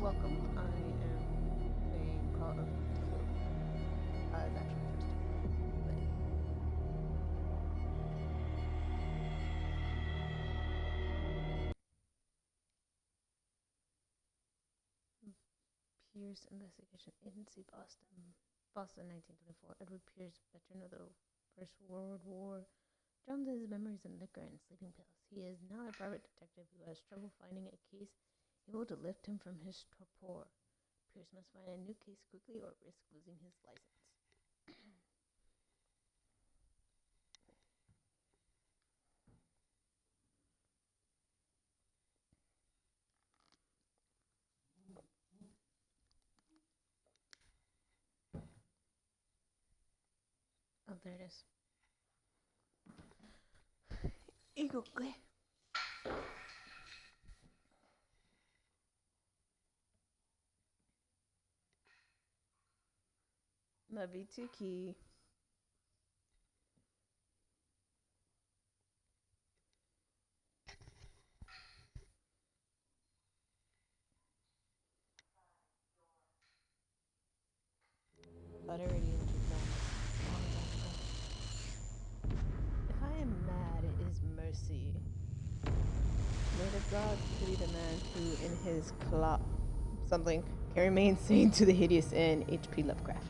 Welcome. I am playing Call of Cthulhu. It's actually my first time playing. Pierce Investigation Agency, Boston, 1924. Edward Pierce, veteran of the First World War, drowns in his memories in liquor and sleeping pills. He is now a private detective who has trouble finding a case able to lift him from his torpor. Pierce must find a new case quickly or risk losing his license. Oh, there it is. Eagle Glee. Love you too, Key. But already entered If I am mad, it is mercy. May the gods pity the man who, in his something, can remain sane to the hideous end. H.P. Lovecraft.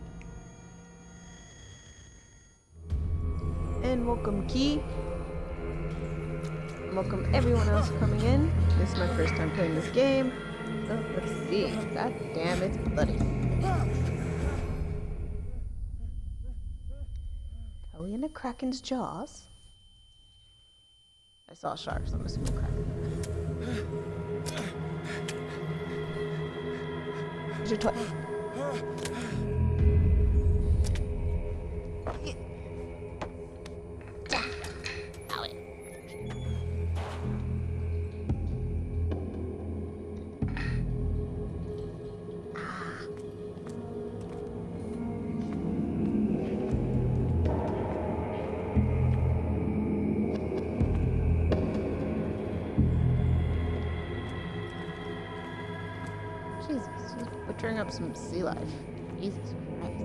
And welcome, Key. Welcome everyone else coming in. This is my first time playing this game. So let's see. God damn, it's bloody. Are we in a kraken's jaws? I saw sharks. I'm assuming kraken. Here's your toy. Jesus, she's butchering up some sea life. Jesus Christ.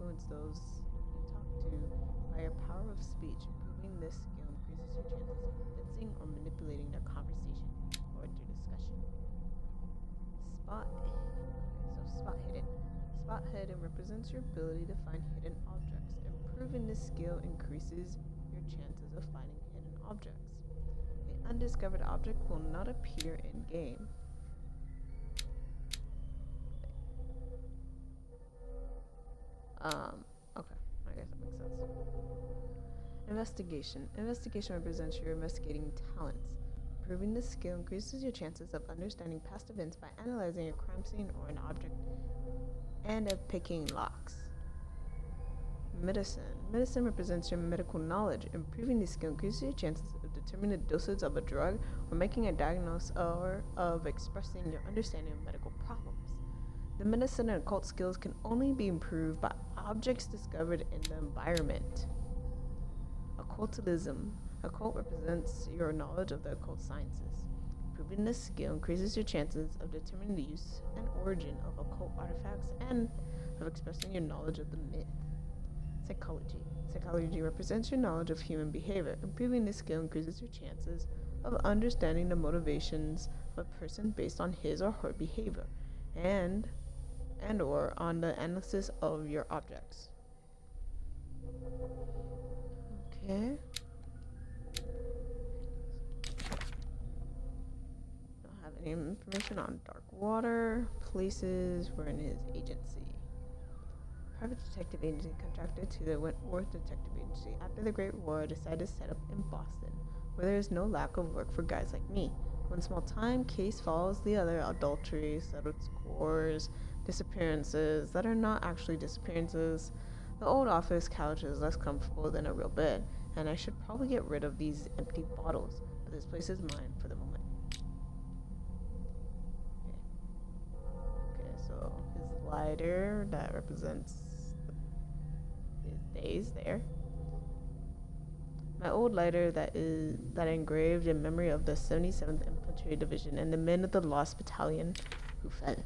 influence those you talk to by your power of speech. Improving this skill increases your chances of convincing or manipulating their conversation or their discussion. Spot spot hidden. Spot hidden represents your ability to find hidden objects. Improving this skill increases your chances of finding hidden objects. An undiscovered object will not appear in game. Okay, I guess that makes sense. Investigation. Investigation represents your investigating talents. Improving this skill increases your chances of understanding past events by analyzing a crime scene or an object and of picking locks. Medicine. Medicine represents your medical knowledge. Improving this skill increases your chances of determining the dosage of a drug or making a diagnosis or of expressing your understanding of medical problems. The medicine and occult skills can only be improved by objects discovered in the environment. Occultism. Occult represents your knowledge of the occult sciences. Improving this skill increases your chances of determining the use and origin of occult artifacts and of expressing your knowledge of the myth. Psychology. Psychology represents your knowledge of human behavior. Improving this skill increases your chances of understanding the motivations of a person based on his or her behavior and or on the analysis of your objects. Okay. Don't have any information on dark water, places, we're in his agency. Private detective agency contracted to the Wentworth Detective Agency after the Great War decided to set up in Boston, where there is no lack of work for guys like me. One small time case follows the other: adultery, settled scores, disappearances that are not actually disappearances. The old office couch is less comfortable than a real bed, and I should probably get rid of these empty bottles, but this place is mine for the moment. Okay, so his lighter, that represents his days there. My old lighter that engraved in memory of the 77th Infantry Division and the men of the Lost Battalion who fell.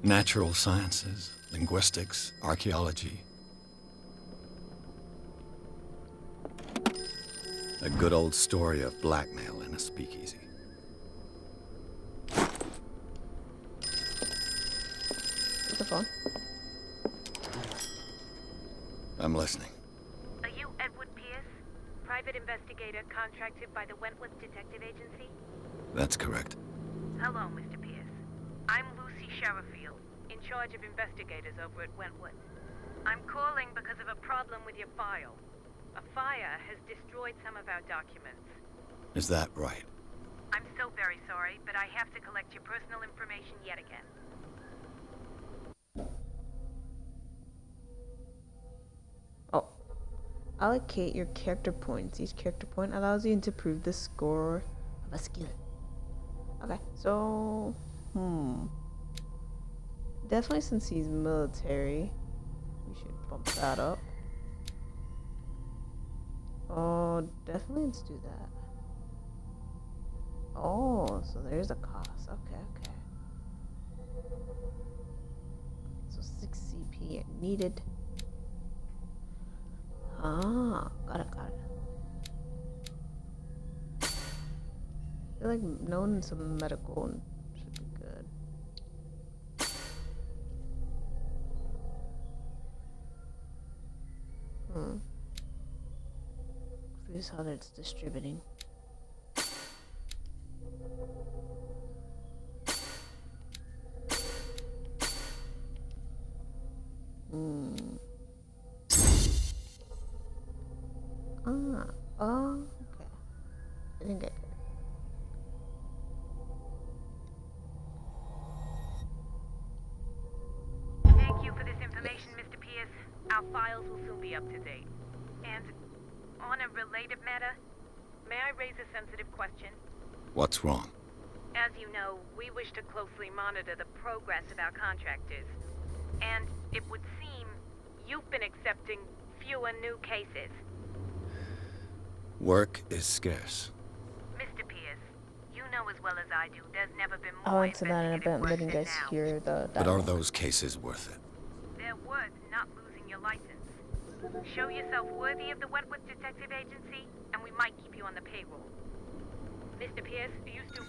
Natural sciences, linguistics, archaeology. A good old story of blackmail in a speakeasy. What's the phone? I'm listening. Are you Edward Pierce, private investigator contracted by the Wentworth Detective Agency? That's correct. Hello, Mr. Pierce. I'm Lucy Sherifield, in charge of investigators over at Wentworth. I'm calling because of a problem with your file. A fire has destroyed some of our documents. Is that right? I'm so very sorry, but I have to collect your personal information yet again. Oh. Allocate your character points. Each character point allows you to improve the score of a skill. Okay, so... Definitely since he's military, we should bump that up. Oh, definitely let's do that. Oh, so there's a cost. Okay. So 6 CP are needed. Ah, got it. I feel like knowing some medical should be good. This is how it's distributing. Okay. I think I get it. Thank you for this information, Mr. Pierce. Our files will soon be up to date. And on a related matter, may I raise a sensitive question? What's wrong? As you know, we wish to closely monitor the progress of our contractors. And it would seem you've been accepting fewer new cases. Work is scarce. Mr. Pierce, you know as well as I do, there's never been I more went to that investigative event work letting than guys now. hear the But are dialogue. those cases worth it? They're worth not losing your license. Show yourself worthy of the Wentworth Detective Agency, and we might keep you on the payroll. Mr. Pierce, are you still...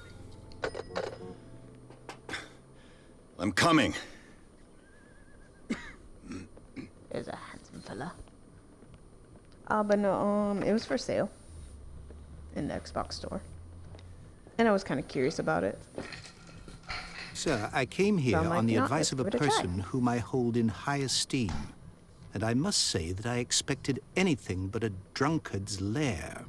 I'm coming. There's a handsome fella. But no, it was for sale in the Xbox store. And I was kind of curious about it. Sir, I came here I'm like, on the you know, advice of a let's give it a try. person whom I hold in high esteem. And I must say that I expected anything but a drunkard's lair.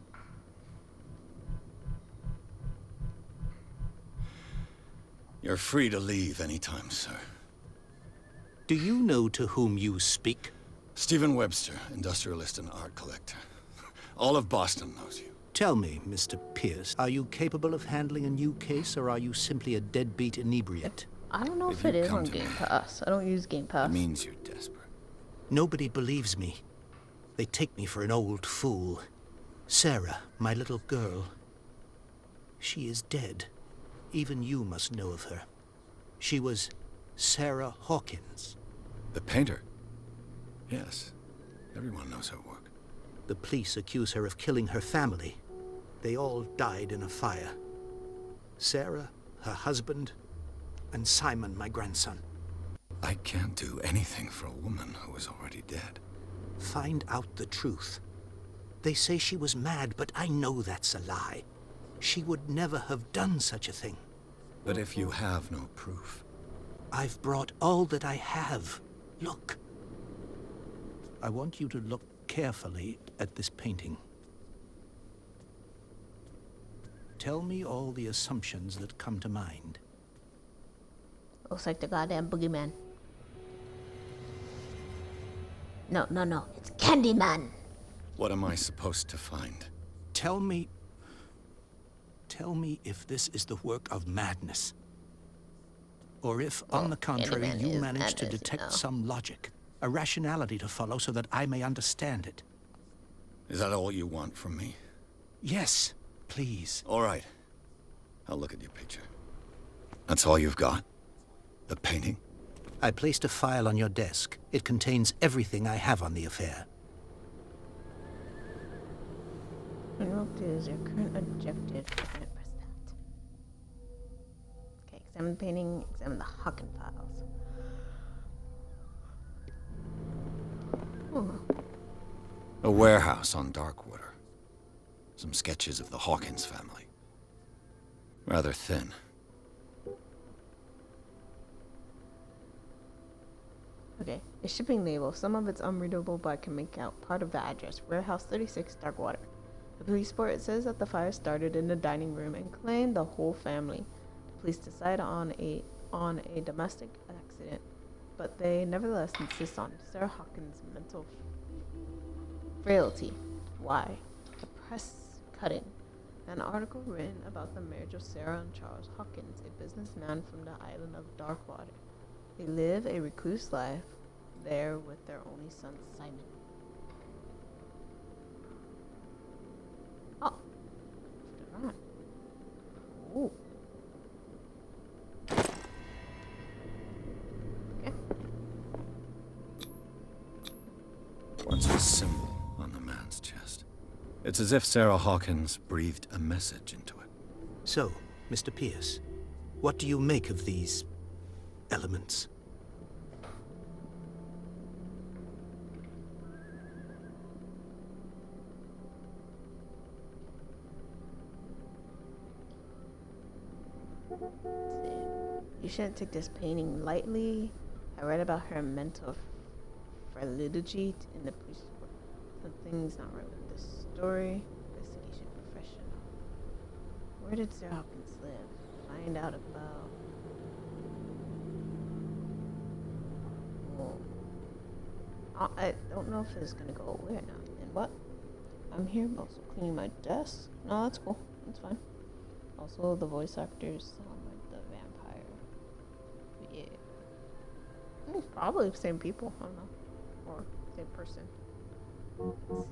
You're free to leave anytime, sir. Do you know to whom you speak? Stephen Webster, industrialist and art collector. All of Boston knows you. Tell me, Mr. Pierce, are you capable of handling a new case, or are you simply a deadbeat inebriate? I don't know if If it you is come on to Game me, Pass. I don't use Game Pass. It means you're desperate. Nobody believes me. They take me for an old fool. Sarah, my little girl. She is dead. Even you must know of her. She was Sarah Hawkins. The painter? Yes. Everyone knows her work. The police accuse her of killing her family. They all died in a fire. Sarah, her husband, and Simon, my grandson. I can't do anything for a woman who is already dead. Find out the truth. They say she was mad, but I know that's a lie. She would never have done such a thing. But if you have no proof... I've brought all that I have. Look. I want you to look carefully at this painting. Tell me all the assumptions that come to mind. Looks like the goddamn boogeyman. No. It's Candyman. What am I supposed to find? Tell me if this is the work of madness. Or if, on the contrary, Candyman you is manage to madness, detect you know. some logic, a rationality to follow so that I may understand it. Is that all you want from me? Yes, please. All right. I'll look at your picture. That's all you've got? The painting? I placed a file on your desk. It contains everything I have on the affair. Unlocked is your current objective. Press that. Okay, examine the painting, examine the Hawken files. A warehouse on Darkwater. Some sketches of the Hawkins family. Rather thin. Okay, a shipping label. Some of it's unreadable, but I can make out part of the address. Warehouse 36, Darkwater. The police report says that the fire started in the dining room and claimed the whole family. The police decide on a domestic accident, but they nevertheless insist on Sarah Hawkins' mental frailty. Why? A press cutting. An article written about the marriage of Sarah and Charles Hawkins, a businessman from the island of Darkwater. They live a recluse life there with their only son, Simon. Oh. Put it on. Ooh. Okay. What's the symbol on the man's chest? It's as if Sarah Hawkins breathed a message into it. So, Mr. Pierce, what do you make of these elements? You shouldn't take this painting lightly. I read about her mental frailty in the police report. Something's not right with this story. Investigation professional. Where did Sarah Hawkins live? Find out about. Oh. I don't know if it's gonna go away or not. And what? I'm here also cleaning my desk. No, that's cool. That's fine. Also, the voice actors sound like the vampire. Yeah. Probably the same people. I don't know. Or type person. Let's see.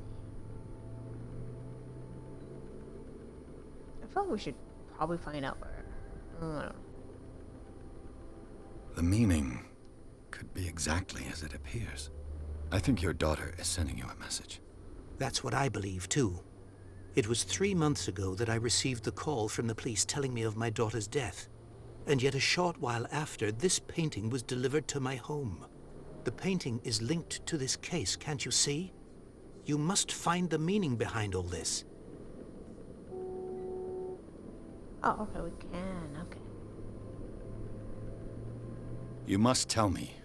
I feel like we should probably find out where. I don't know. The meaning could be exactly as it appears. I think your daughter is sending you a message. That's what I believe, too. It was 3 months ago that I received the call from the police telling me of my daughter's death. And yet a short while after, this painting was delivered to my home. The painting is linked to this case, can't you see? You must find the meaning behind all this. Oh, okay, we can. Okay. You must tell me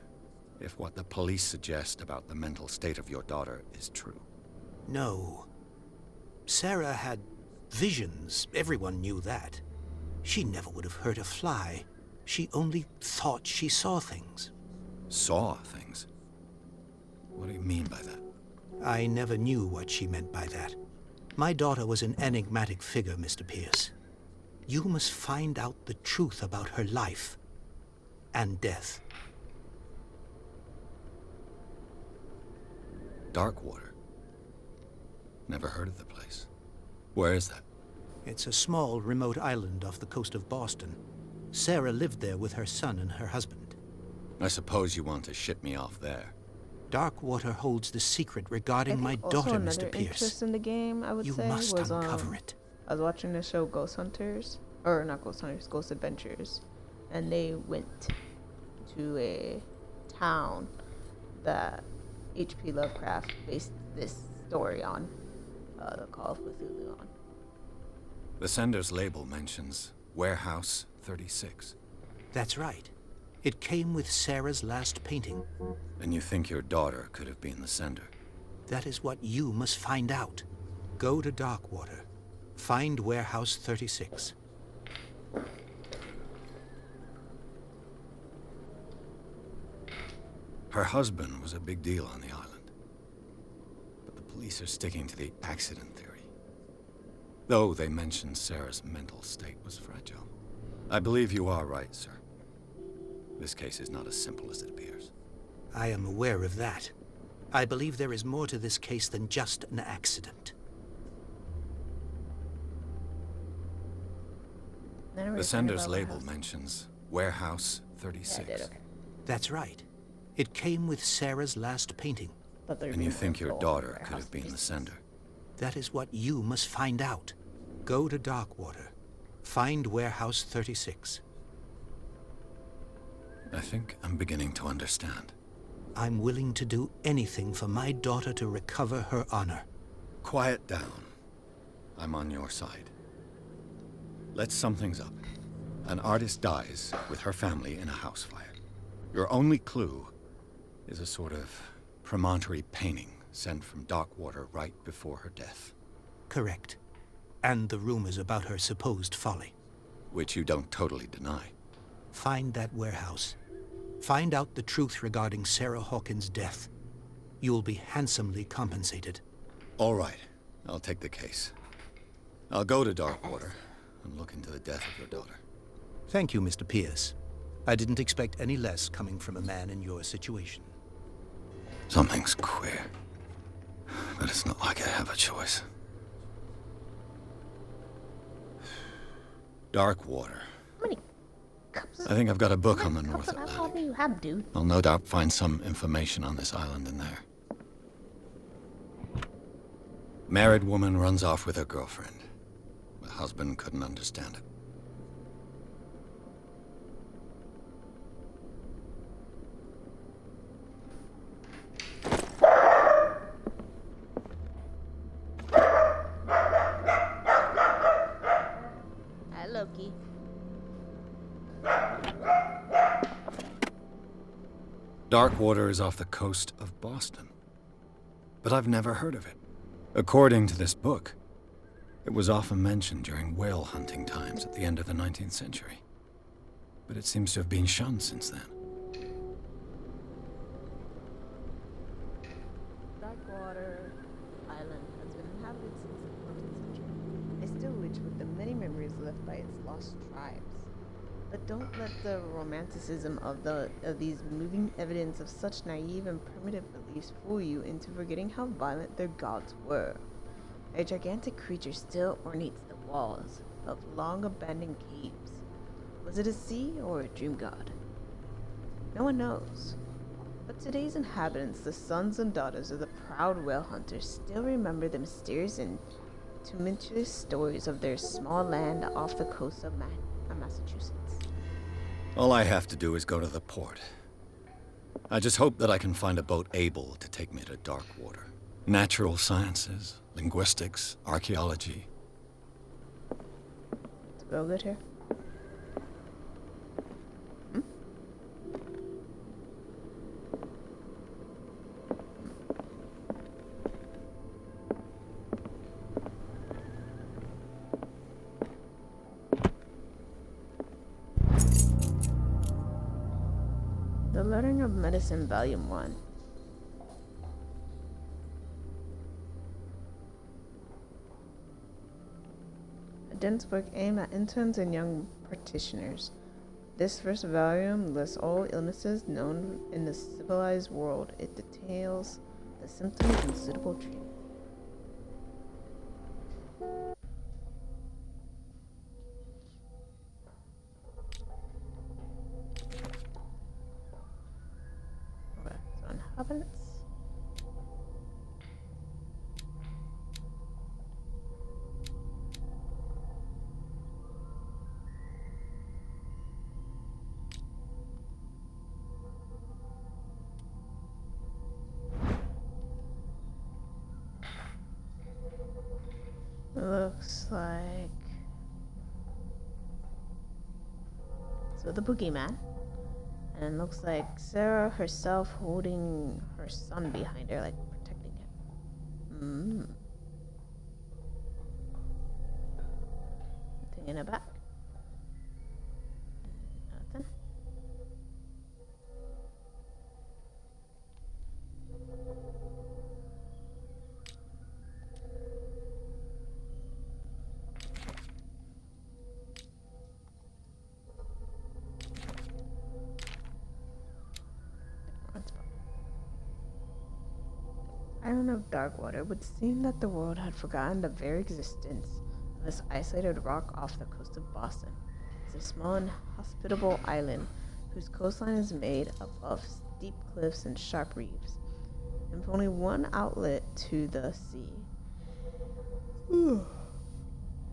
if what the police suggest about the mental state of your daughter is true. No. Sarah had visions. Everyone knew that. She never would have hurt a fly. She only thought she saw things. Saw things? What do you mean by that? I never knew what she meant by that. My daughter was an enigmatic figure, Mr. Pierce. You must find out the truth about her life and death. Darkwater. Never heard of the place. Where is that? It's a small, remote island off the coast of Boston. Sarah lived there with her son and her husband. I suppose you want to ship me off there. Darkwater holds the secret regarding my also daughter, another Mr. Pierce. interest in the game, I would You say, must was uncover it. I was watching the show Ghost Hunters, or not Ghost Hunters, Ghost Adventures, and they went to a town that H.P. Lovecraft based this story on, the Call of Cthulhu on. The sender's label mentions Warehouse 36. That's right. It came with Sarah's last painting. And you think your daughter could have been the sender? That is what you must find out. Go to Darkwater. Find Warehouse 36. Her husband was a big deal on the island. But the police are sticking to the accident theory. Though they mentioned Sarah's mental state was fragile. I believe you are right, sir. This case is not as simple as it appears. I am aware of that. I believe there is more to this case than just an accident. The sender's label mentions Warehouse 36. Yeah, I did, okay. That's right. It came with Sarah's last painting. And you think your daughter could have been the sender? That is what you must find out. Go to Darkwater. Find Warehouse 36. I think I'm beginning to understand. I'm willing to do anything for my daughter to recover her honor. Quiet down. I'm on your side. Let's sum things up. An artist dies with her family in a house fire. Your only clue is a sort of promontory painting sent from Darkwater right before her death. Correct. And the rumors about her supposed folly. Which you don't totally deny. Find that warehouse. Find out the truth regarding Sarah Hawkins' death. You'll be handsomely compensated. All right. I'll take the case. I'll go to Darkwater and look into the death of your daughter. Thank you, Mr. Pierce. I didn't expect any less coming from a man in your situation. Something's queer. But it's not like I have a choice. Darkwater. How many cups? I think I've got a book on the Cups North of alcohol Atlantic. do you have, dude? I'll no doubt find some information on this island in there. Married woman runs off with her girlfriend. The husband couldn't understand it. Hi, Loki. Darkwater is off the coast of Boston. But I've never heard of it. According to this book, it was often mentioned during whale hunting times at the end of the 19th century. But it seems to have been shunned since then. Darkwater Island has been inhabited since the 14th century. A still rich with the many memories left by its lost tribes. But don't let the romanticism of these moving evidence of such naive and primitive beliefs fool you into forgetting how violent their gods were. A gigantic creature still ornates the walls of long abandoned caves. Was it a sea or a dream god? No one knows. But today's inhabitants, the sons and daughters of the proud whale hunters, still remember the mysterious and tumultuous stories of their small land off the coast of Massachusetts. All I have to do is go to the port. I just hope that I can find a boat able to take me to dark water. Natural sciences, linguistics, archaeology. It's real good here. The Learning of Medicine, Volume 1. A dense book aimed at interns and young practitioners. This first volume lists all illnesses known in the civilized world. It details the symptoms and suitable treatment. Okay, so inhabitants. Looks like so the boogeyman, and it looks like Sarah herself holding her son behind her, like protecting him. Nothing in the back. Nothing. Island of Darkwater would seem that the world had forgotten the very existence of this isolated rock off the coast of Boston. It's a small and hospitable island whose coastline is made up of steep cliffs and sharp reefs, and with only one outlet to the sea.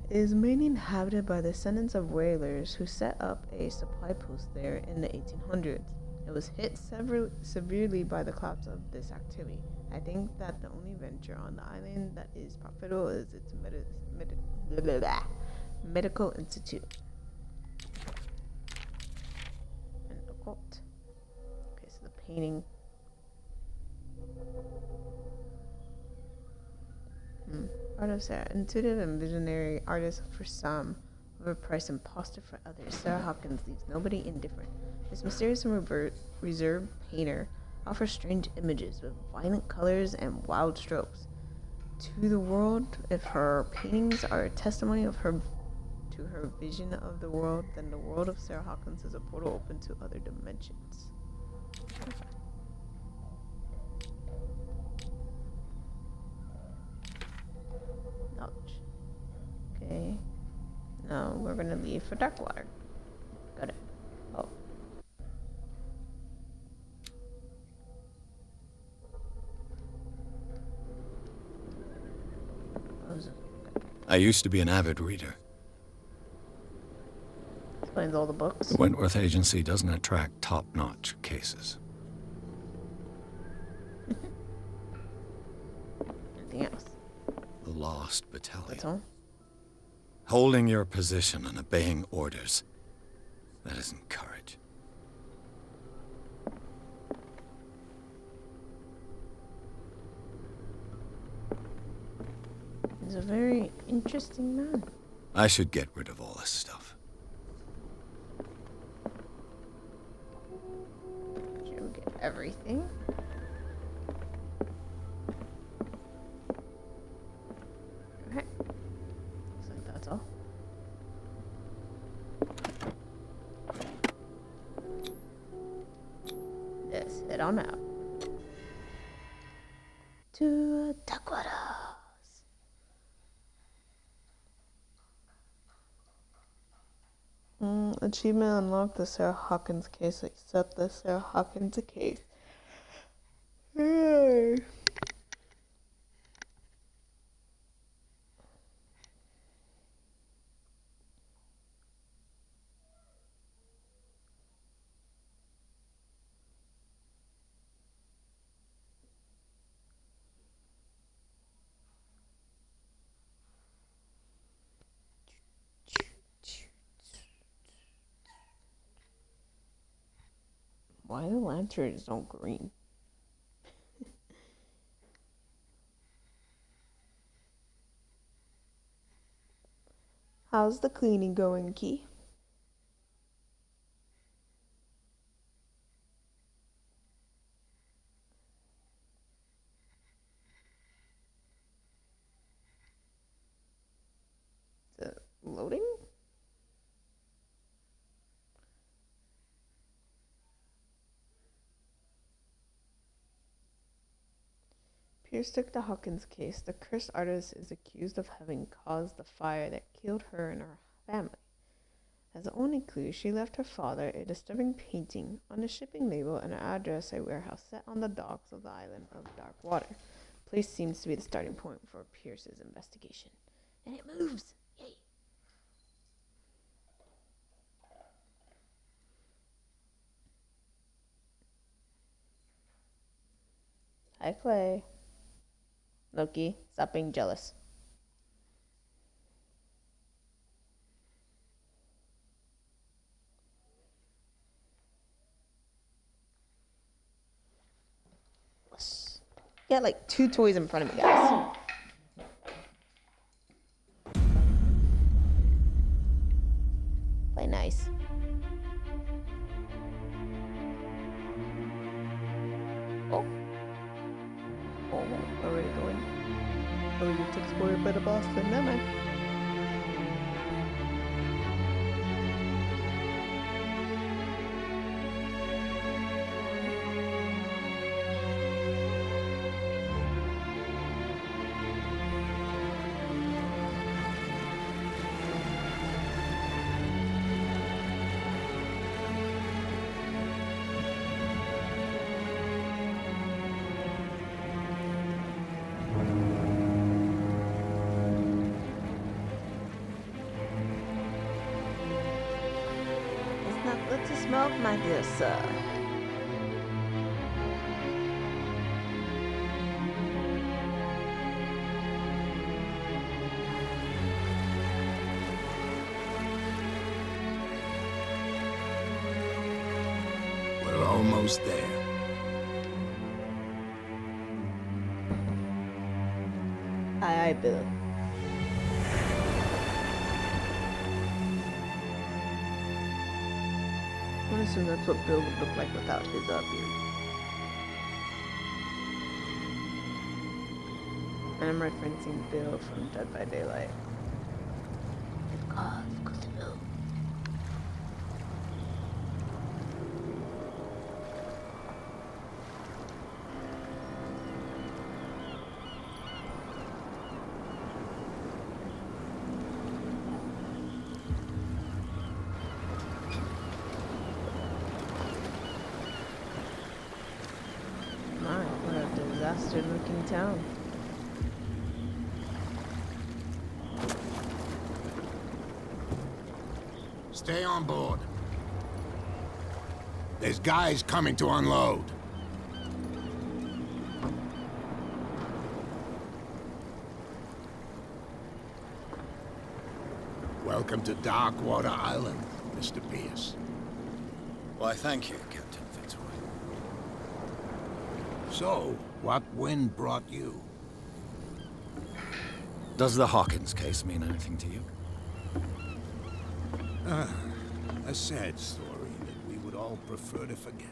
It is mainly inhabited by descendants of whalers who set up a supply post there in the 1800s. It was hit severely by the collapse of this activity. I think that the only venture on the island that is profitable is its medical institute. And occult. Okay, so the painting. Art of Sarah. Intuitive and visionary artist for some, overpriced imposter for others. Sarah Hopkins leaves nobody indifferent. This mysterious and reserved painter offers strange images with violent colors and wild strokes. To the world, if her paintings are a testimony of her to her vision of the world, then the world of Sarah Hopkins is a portal open to other dimensions. Okay. Knowledge. Okay. Now we're gonna leave for Darkwater. Got it. Oh. I used to be an avid reader. Explains all the books. The Wentworth Agency doesn't attract top-notch cases. Anything else? The Lost Battalion. That's all? Holding your position and obeying orders. That isn't courage. He's a very interesting man. I should get rid of all this stuff. Should we get everything? Okay. Looks like that's all. on out. To Taquaras. Achievement unlocked, the Sarah Hawkins case. Accept the Sarah Hawkins case. Why the lanterns don't green? How's the cleaning going, Key? Is it loading? Pierce took the Hawkins case. The cursed artist is accused of having caused the fire that killed her and her family. As the only clue, she left her father a disturbing painting on a shipping label and an address a warehouse set on the docks of the island of Dark Water. Place seems to be the starting point for Pierce's investigation. And it moves! Yay! Hi, Clay. Loki, stop being jealous. Got like 2 toys in front of me, guys. Play nice. Oh. Oh, already going. Oh, you took spoiled by the boss, then never mind. Not good to smoke, my dear sir. We're almost there. Aye, Bill. I assume that's what Bill would look like without his beard. And I'm referencing Bill from Dead by Daylight. Because Cthulhu. Disaster-looking town. Stay on board. There's guys coming to unload. Welcome to Darkwater Island, Mr. Pierce. Why, thank you, Captain Fitzroy. So, what wind brought you? Does the Hawkins case mean anything to you? A sad story that we would all prefer to forget.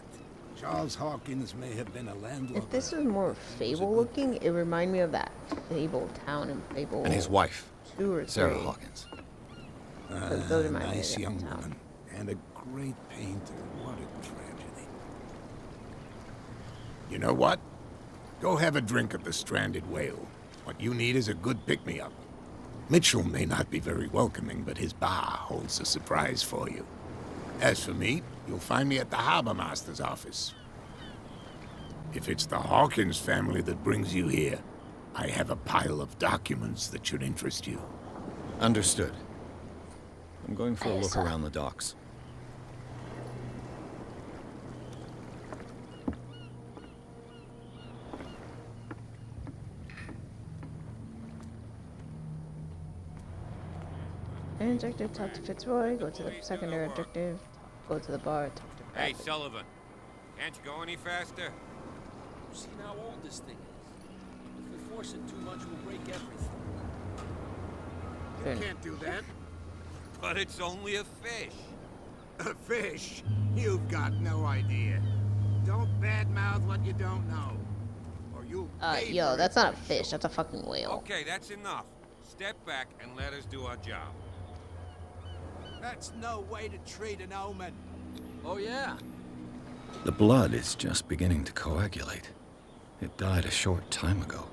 Charles Hawkins may have been a landlord. If this was more Fable-looking, it reminded me of that Fable town in Fable. And his wife, 2 or 3. Sarah Hawkins. Those are my nice young town. woman. And a great painter. What a tragedy. You know what? Go have a drink at the Stranded Whale. What you need is a good pick-me-up. Mitchell may not be very welcoming, but his bar holds a surprise for you. As for me, you'll find me at the Harbor Master's office. If it's the Hawkins family that brings you here, I have a pile of documents that should interest you. Understood. I'm going for a look around the docks. Main objective, talk to Fitzroy. Go to the secondary objective. Go to the bar, talk to Hey, Bradley. Sullivan. Can't you go any faster? You seen how old this thing is? If we force it too much, we'll break everything. Good. Can't do that. But it's only a fish. A fish? You've got no idea. Don't badmouth what you don't know. Or you'll pay Yo, for that's it. not a fish. That's a fucking whale. Okay, that's enough. Step back and let us do our job. That's no way to treat an omen. Oh, yeah? The blood is just beginning to coagulate. It died a short time ago.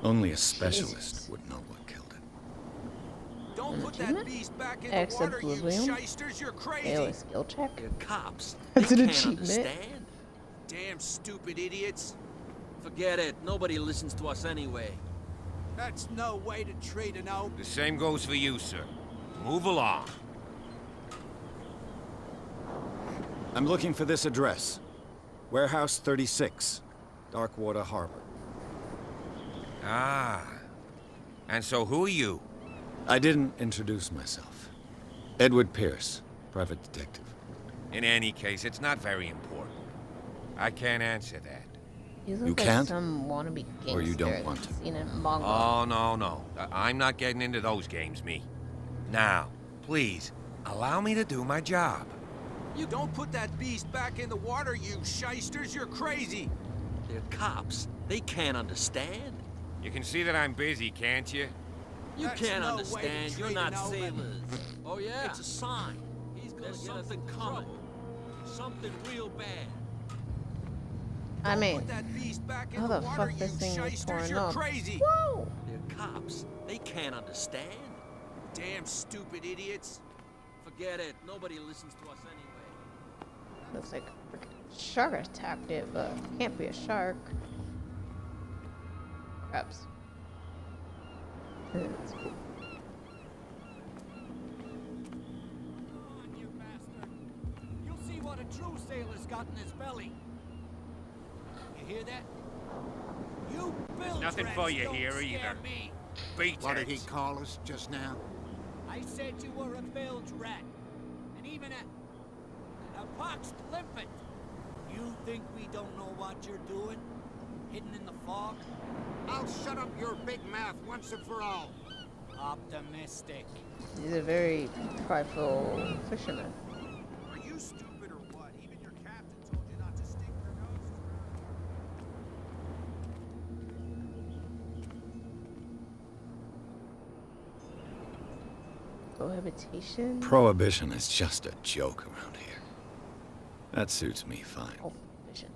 Only a specialist would know what killed it. Don't put achievement? that beast back in the Accept water, you Oblivion? shysters. You're Whale crazy. skill check. They're cops. That's They an can't achievement. understand. Damn stupid idiots. Forget it. Nobody listens to us anyway. That's no way to treat an omen. The same goes for you, sir. Move along. I'm looking for this address. Warehouse 36, Darkwater Harbor. Ah. And so who are you? I didn't introduce myself. Edward Pierce, private detective. In any case, it's not very important. I can't answer that. You look You like can't? some wannabe gangster. Or you don't want to? Seen in manga. Oh, no. I'm not getting into those games, me. Now, please, allow me to do my job. You don't put that beast back in the water, you shysters. You're crazy. They're cops. They can't understand. You can see that I'm busy, can't you? You That's can't no way to understand. You're treat not an omen. sailors. Oh, yeah? It's a sign. There's something coming. Something real bad. I mean, Put that beast back in how the the water, fuck this you thing is shysters. torn You're up? crazy. Whoa! They're cops. They can't understand. Damn stupid idiots. Forget it. Nobody listens to us anyway. Looks like a freaking shark attacked it, but it can't be a shark. Crabs. That's cool. Come on, you bastard. You'll see what a true sailor's got in his belly. You hear that? You bilge Nothing rats for you don't here scare either. me. Beat What did he it. call us just now? I said you were a bilge rat. And even a pox limpet. You think we don't know what you're doing? Hidden in the fog? I'll shut up your big mouth once and for all. Optimistic. He's a very prideful fisherman. Are you stupid or what? Even your captain told you not to stick your noses Cohabitation? Prohibition is just a joke around here. That suits me fine. Oh, vision.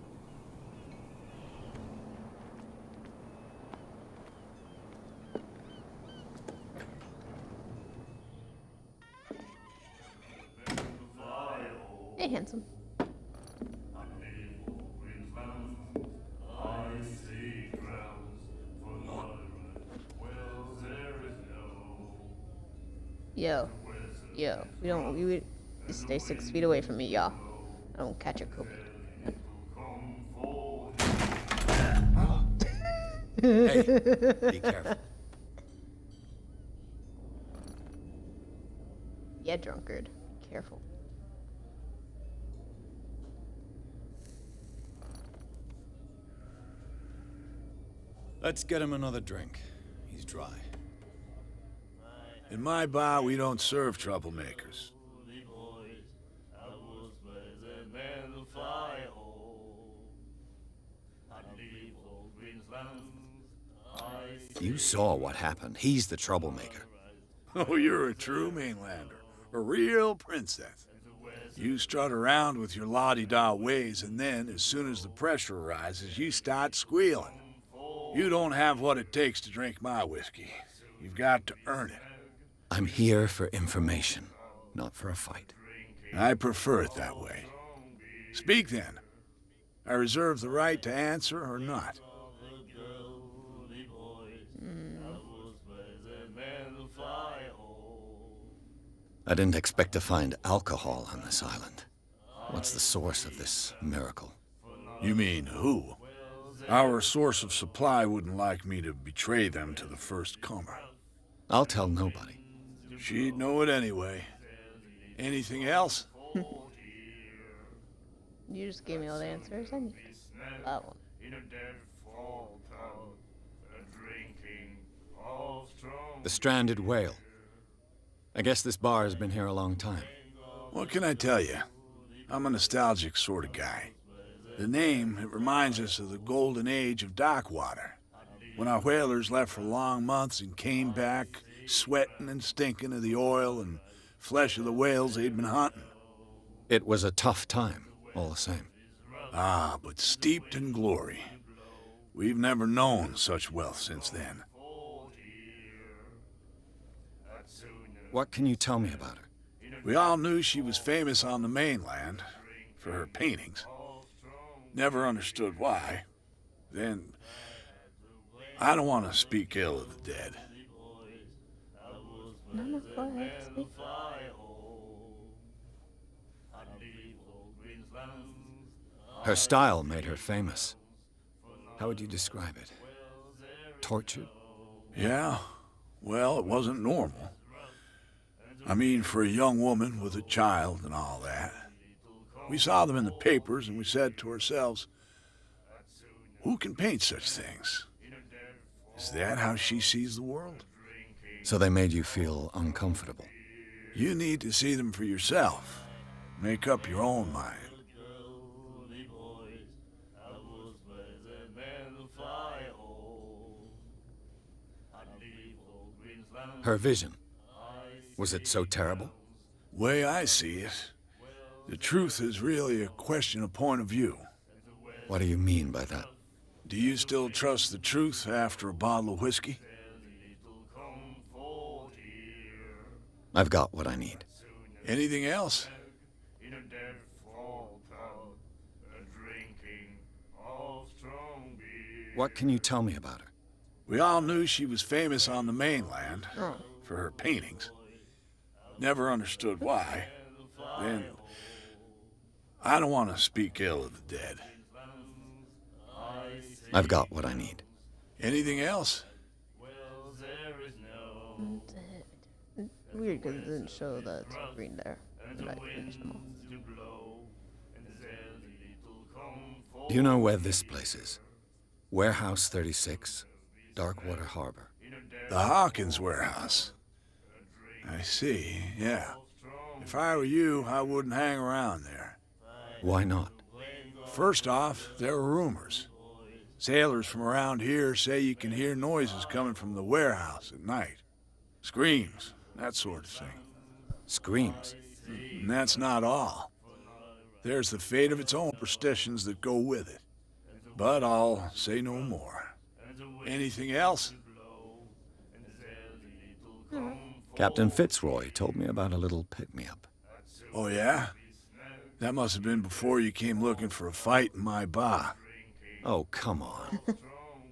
Hey, handsome. Yo, we would stay 6 feet away from me, y'all. I don't catch a COVID. Hey, be careful. Yeah, drunkard. Careful. Let's get him another drink. He's dry. In my bar, we don't serve troublemakers. You saw what happened. He's the troublemaker. Oh, you're a true mainlander. A real princess. You strut around with your la-di-da ways, and then, as soon as the pressure arises, you start squealing. You don't have what it takes to drink my whiskey. You've got to earn it. I'm here for information, not for a fight. I prefer it that way. Speak then. I reserve the right to answer or not. I didn't expect to find alcohol on this island. What's the source of this miracle? You mean who? Our source of supply wouldn't like me to betray them to the first comer. I'll tell nobody. She'd know it anyway. Anything else? You just gave me all the answers. I knew that one. The stranded whale. I guess this bar has been here a long time. What can I tell you? I'm a nostalgic sort of guy. The name, it reminds us of the golden age of dock water, when our whalers left for long months and came back sweating and stinking of the oil and flesh of the whales they'd been hunting. It was a tough time, all the same. Ah, but steeped in glory. We've never known such wealth since then. What can you tell me about her? We all knew she was famous on the mainland for her paintings. Never understood why. Then, I don't want to speak ill of the dead. No, go ahead, speak. Her style made her famous. How would you describe it? Tortured? Yeah, well, it wasn't normal. I mean, for a young woman with a child and all that. We saw them in the papers and we said to ourselves, who can paint such things? Is that how she sees the world? So they made you feel uncomfortable. You need to see them for yourself. Make up your own mind. Her vision. Was it so terrible? Way I see it, the truth is really a question of point of view. What do you mean by that? Do you still trust the truth after a bottle of whiskey? I've got what I need. Anything else? What can you tell me about her? We all knew she was famous on the mainland for her paintings. Never understood why. Then, I don't want to speak ill of the dead. I've got what I need. Anything else? Weird because it didn't show the green there. And I finished them all. Do you know where this place is? Warehouse 36, Darkwater Harbor. The Hawkins warehouse. I see, yeah. If I were you, I wouldn't hang around there. Why not? First off, there are rumors. Sailors from around here say you can hear noises coming from the warehouse at night. Screams, that sort of thing. Screams. And that's not all. There's the fate of its own superstitions that go with it. But I'll say no more. Anything else? Captain Fitzroy told me about a little pick-me-up. Oh, yeah? That must have been before you came looking for a fight in my bar. Oh, come on.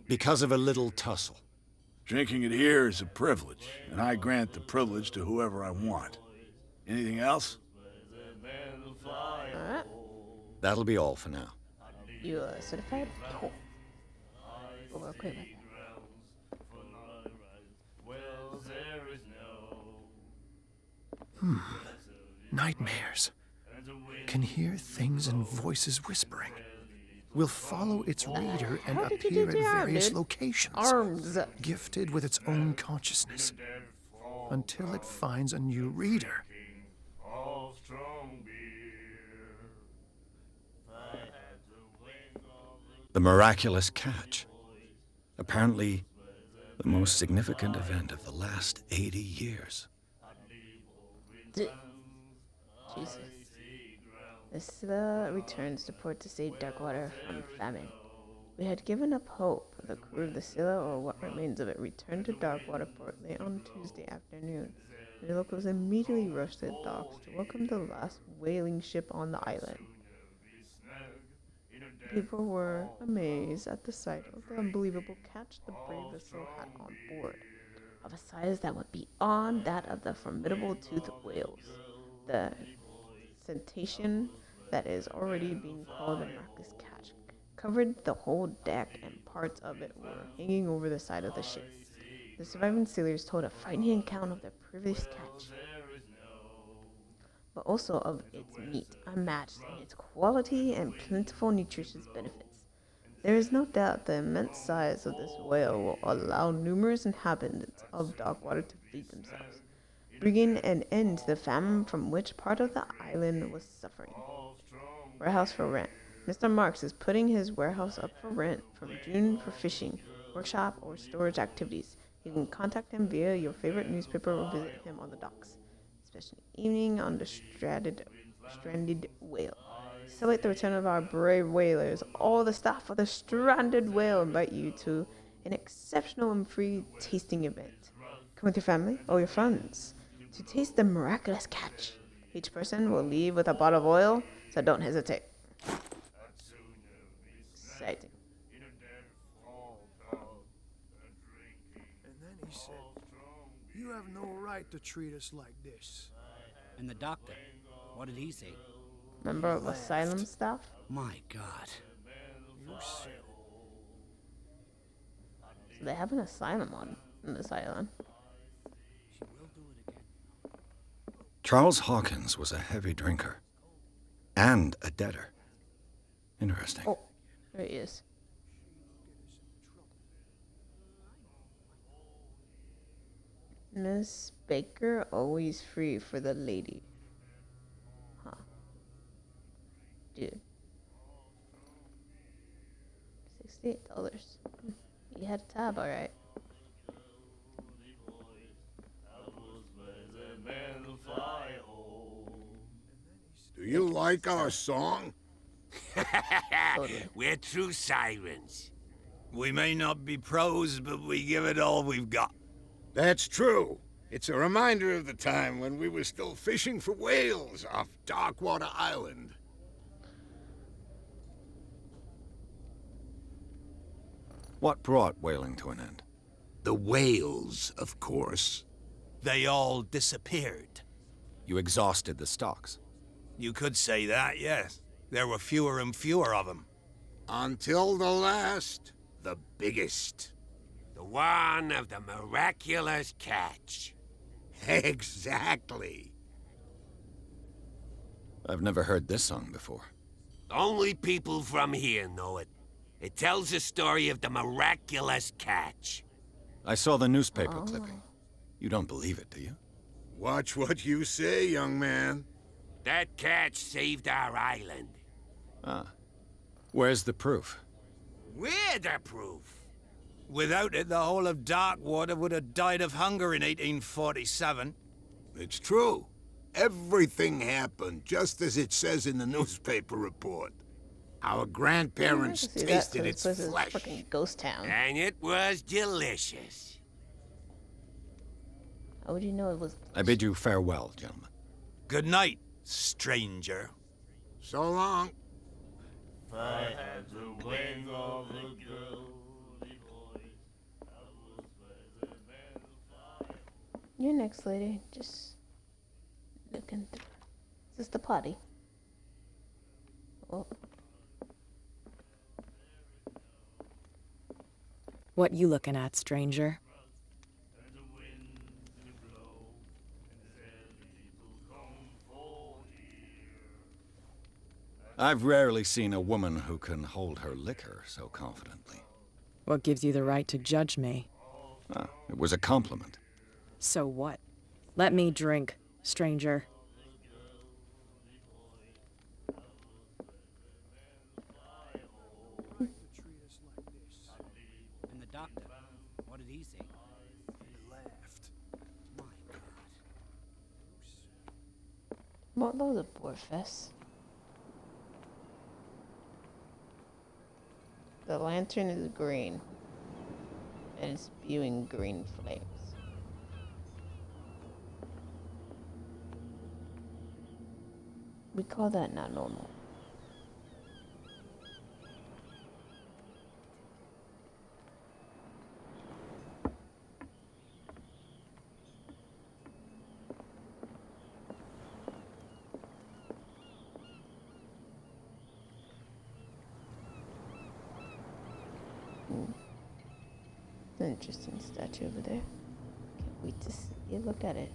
Because of a little tussle. Drinking it here is a privilege, and I grant the privilege to whoever I want. Anything else? Alright. That'll be all for now. You certified? Cool. Go real quick. Nightmares. Can hear things and voices whispering. Will follow its reader and How did you appear get at your arm, various dude? locations. Arms. Gifted with its own consciousness. Until it finds a new reader. The miraculous catch. Apparently, the most significant event of the last 80 years. Jesus. The Scylla returns to port to save Darkwater from famine. We had given up hope. The crew of the Scylla, or what remains of it, returned to Darkwater Port late on Tuesday afternoon. The locals immediately rushed to the docks to welcome the last whaling ship on the island. People were amazed at the sight of the unbelievable catch the brave vessel had on board, of a size that went beyond that of the formidable toothed whales. The cetacean that is already being called a miraculous catch covered the whole deck, and parts of it were hanging over the side of the ship. The surviving sailors told a frightening account of their previous catch, but also of its meat, unmatched in its quality and plentiful nutritious benefits. There is no doubt the immense size of this whale will allow numerous inhabitants of Darkwater to feed themselves, bringing an end to the famine from which part of the island was suffering. Warehouse for rent. Mr. Marks is putting his warehouse up for rent from June for fishing, workshop, or storage activities. You can contact him via your favorite newspaper or visit him on the docks, especially evening on the stranded whale. Celebrate the return of our brave whalers. All the staff of the Stranded Whale invite you to an exceptional and free tasting event. Come with your family or your friends to taste the miraculous catch. Each person will leave with a bottle of oil, so don't hesitate. Exciting. And then he said, "You have no right to treat us like this." And the doctor, what did he say? Member of asylum staff? My God. You said it. So they have an asylum on this island. She will do it again. Charles Hawkins was a heavy drinker and a debtor. Interesting. Oh, there he is. Miss Baker, always free for the lady. Huh. Dude. $68. You had a tab, alright. Do you like our song? Totally. We're true sirens. We may not be pros, but we give it all we've got. That's true. It's a reminder of the time when we were still fishing for whales off Darkwater Island. What brought whaling to an end? The whales, of course. They all disappeared. You exhausted the stocks. You could say that, yes. There were fewer and fewer of them. Until the last, the biggest. The one of the miraculous catch. Exactly. I've never heard this song before. Only people from here know it. It tells the story of the miraculous catch. I saw the newspaper clipping. You don't believe it, do you? Watch what you say, young man. That catch saved our island. Ah. Where's the proof? We're the proof. Without it, the whole of Darkwater would have died of hunger in 1847. It's true. Everything happened just as it says in the newspaper report. Our grandparents tasted its flesh. Fucking ghost town. And it was delicious. How would you know it was? I bid you farewell, gentlemen. Good night, stranger. So long. If I had the wings of a girl, You're next, lady. Just looking through. Is this the potty? Oh. What you looking at, stranger? I've rarely seen a woman who can hold her liquor so confidently. What gives you the right to judge me? Ah, it was a compliment. So what? Let me drink, stranger. And the doctor, what did he say? He laughed. My God. What was a boar fest? The lantern is green. And it's spewing green flames. We call that not normal. It's an interesting statue over there. Can't wait to see it. Look at it.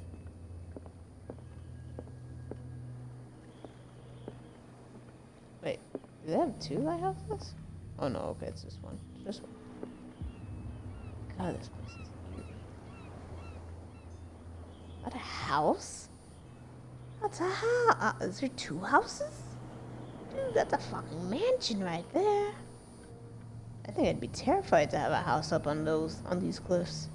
Wait, do they have two lighthouses? Oh no, okay, it's this one. This one. God, this place is eerie. Is that a house? That's a house. Is there two houses? Dude, that's a fucking mansion right there. I think I'd be terrified to have a house up on these cliffs.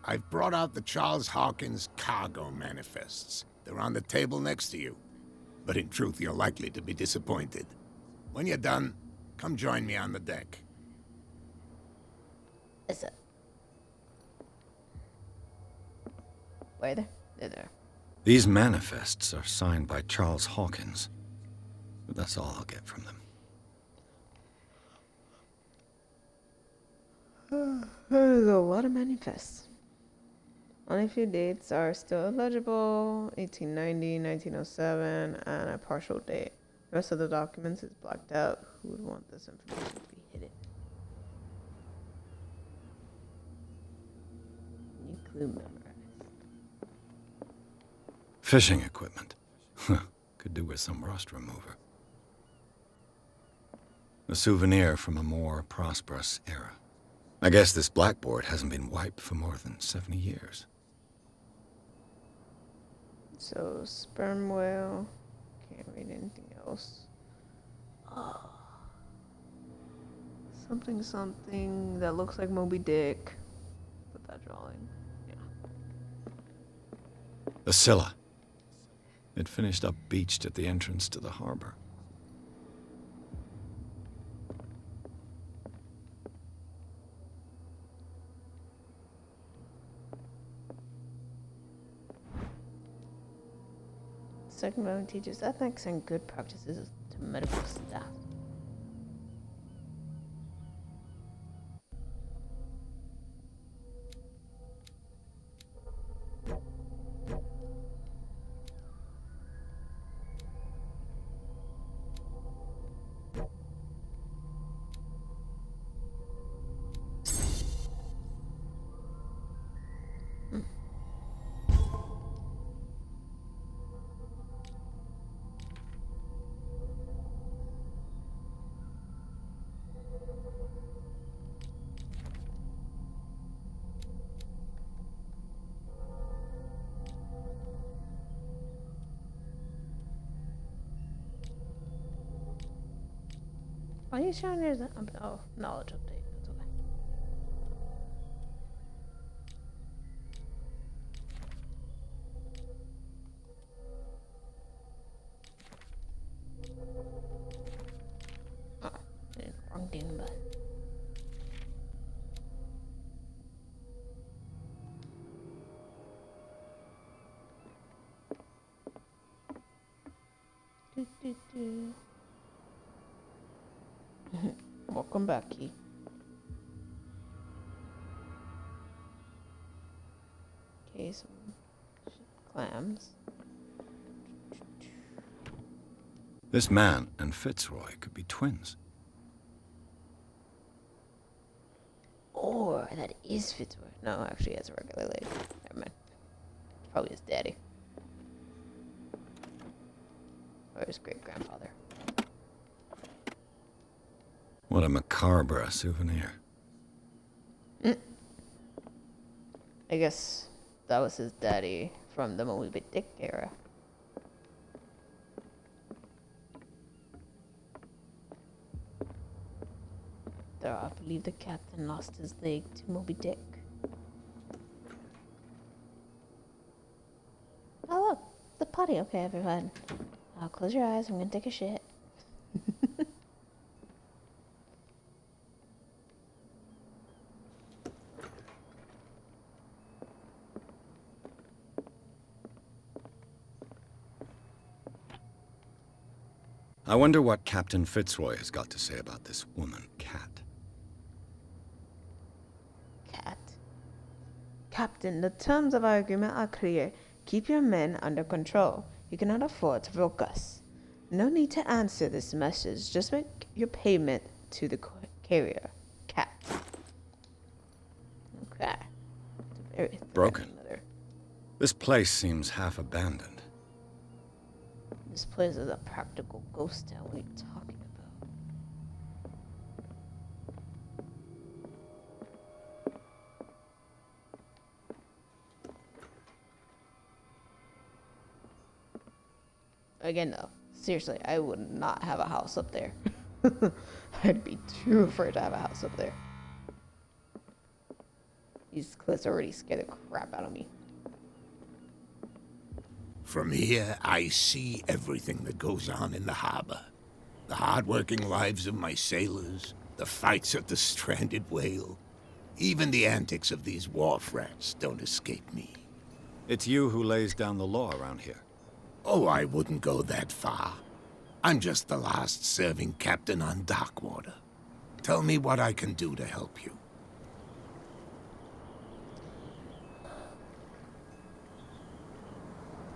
I've brought out the Charles Hawkins cargo manifests. They're on the table next to you. But in truth, you're likely to be disappointed. When you're done, come join me on the deck. Is it? Where are they? They're there. These manifests are signed by Charles Hawkins. But that's all I'll get from them. There's a lot of manifests. Only a few dates are still illegible: 1890, 1907, and a partial date. The rest of the documents is blacked out. Who would want this information to be hidden? New clue memorized. Fishing equipment. Could do with some rust remover. A souvenir from a more prosperous era. I guess this blackboard hasn't been wiped for more than 70 years. So, sperm whale. Can't read anything else. Oh. Something that looks like Moby Dick. Put that drawing. Yeah. The Scylla. It finished up beached at the entrance to the harbor. Second Amendment teaches ethics and good practices to medical staff. Why are you showing yours? Oh, knowledge update. That's okay. Oh, wrong thing, but. Welcome back, Key. Okay, some clams. This man and Fitzroy could be twins. Or that is Fitzroy. No, actually, it's a regular lady. Never mind. Probably his daddy. Or his great-grandfather. What a macabre souvenir. I guess that was his daddy from the Moby Dick era. believe the captain lost his leg to Moby Dick. Oh, look, the potty. Okay, everyone. Close your eyes. I'm gonna take a shit. I wonder what Captain Fitzroy has got to say about this woman, Cat. Cat. Captain, the terms of our agreement are clear. Keep your men under control. You cannot afford to provoke us. No need to answer this message. Just make your payment to the carrier. Cat. Okay. Very Broken. This place seems half abandoned. This place is a practical ghost town. What are you talking about? Again, though, seriously, I would not have a house up there. I'd be too afraid to have a house up there. These cliffs already scare the crap out of me. From here, I see everything that goes on in the harbor. The hard-working lives of my sailors, the fights at the stranded whale. Even the antics of these wharf rats don't escape me. It's you who lays down the law around here. Oh, I wouldn't go that far. I'm just the last serving captain on Darkwater. Tell me what I can do to help you.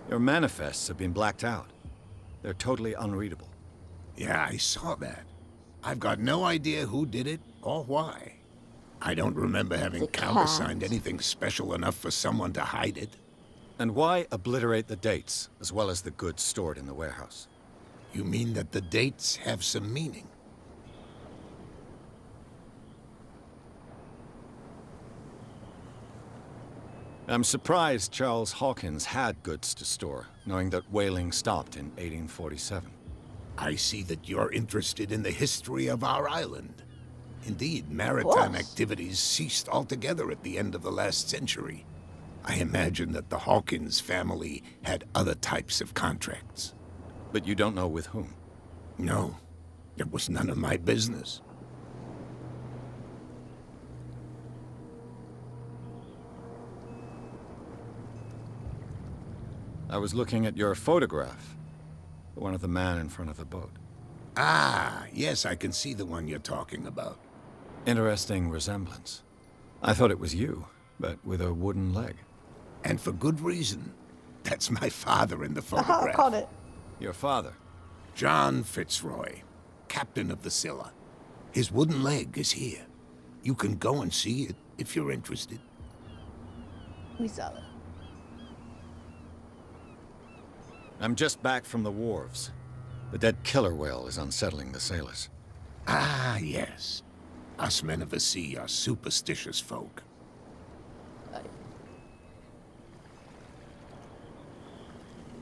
Your manifests have been blacked out. They're totally unreadable. Yeah, I saw that. I've got no idea who did it or why. I don't remember having countersigned anything special enough for someone to hide it. And why obliterate the dates, as well as the goods stored in the warehouse? You mean that the dates have some meaning? I'm surprised Charles Hawkins had goods to store, knowing that whaling stopped in 1847. I see that you're interested in the history of our island. Indeed, maritime activities ceased altogether at the end of the last century. I imagine that the Hawkins family had other types of contracts. But you don't know with whom? No, it was none of my business. I was looking at your photograph. The one of the man in front of the boat. Ah, yes, I can see the one you're talking about. Interesting resemblance. I thought it was you, but with a wooden leg. And for good reason. That's my father in the photograph. I caught it. Your father? John Fitzroy, captain of the Scylla. His wooden leg is here. You can go and see it if you're interested. We saw it. I'm just back from the wharves. The dead killer whale is unsettling the sailors. Ah, yes. Us men of the sea are superstitious folk.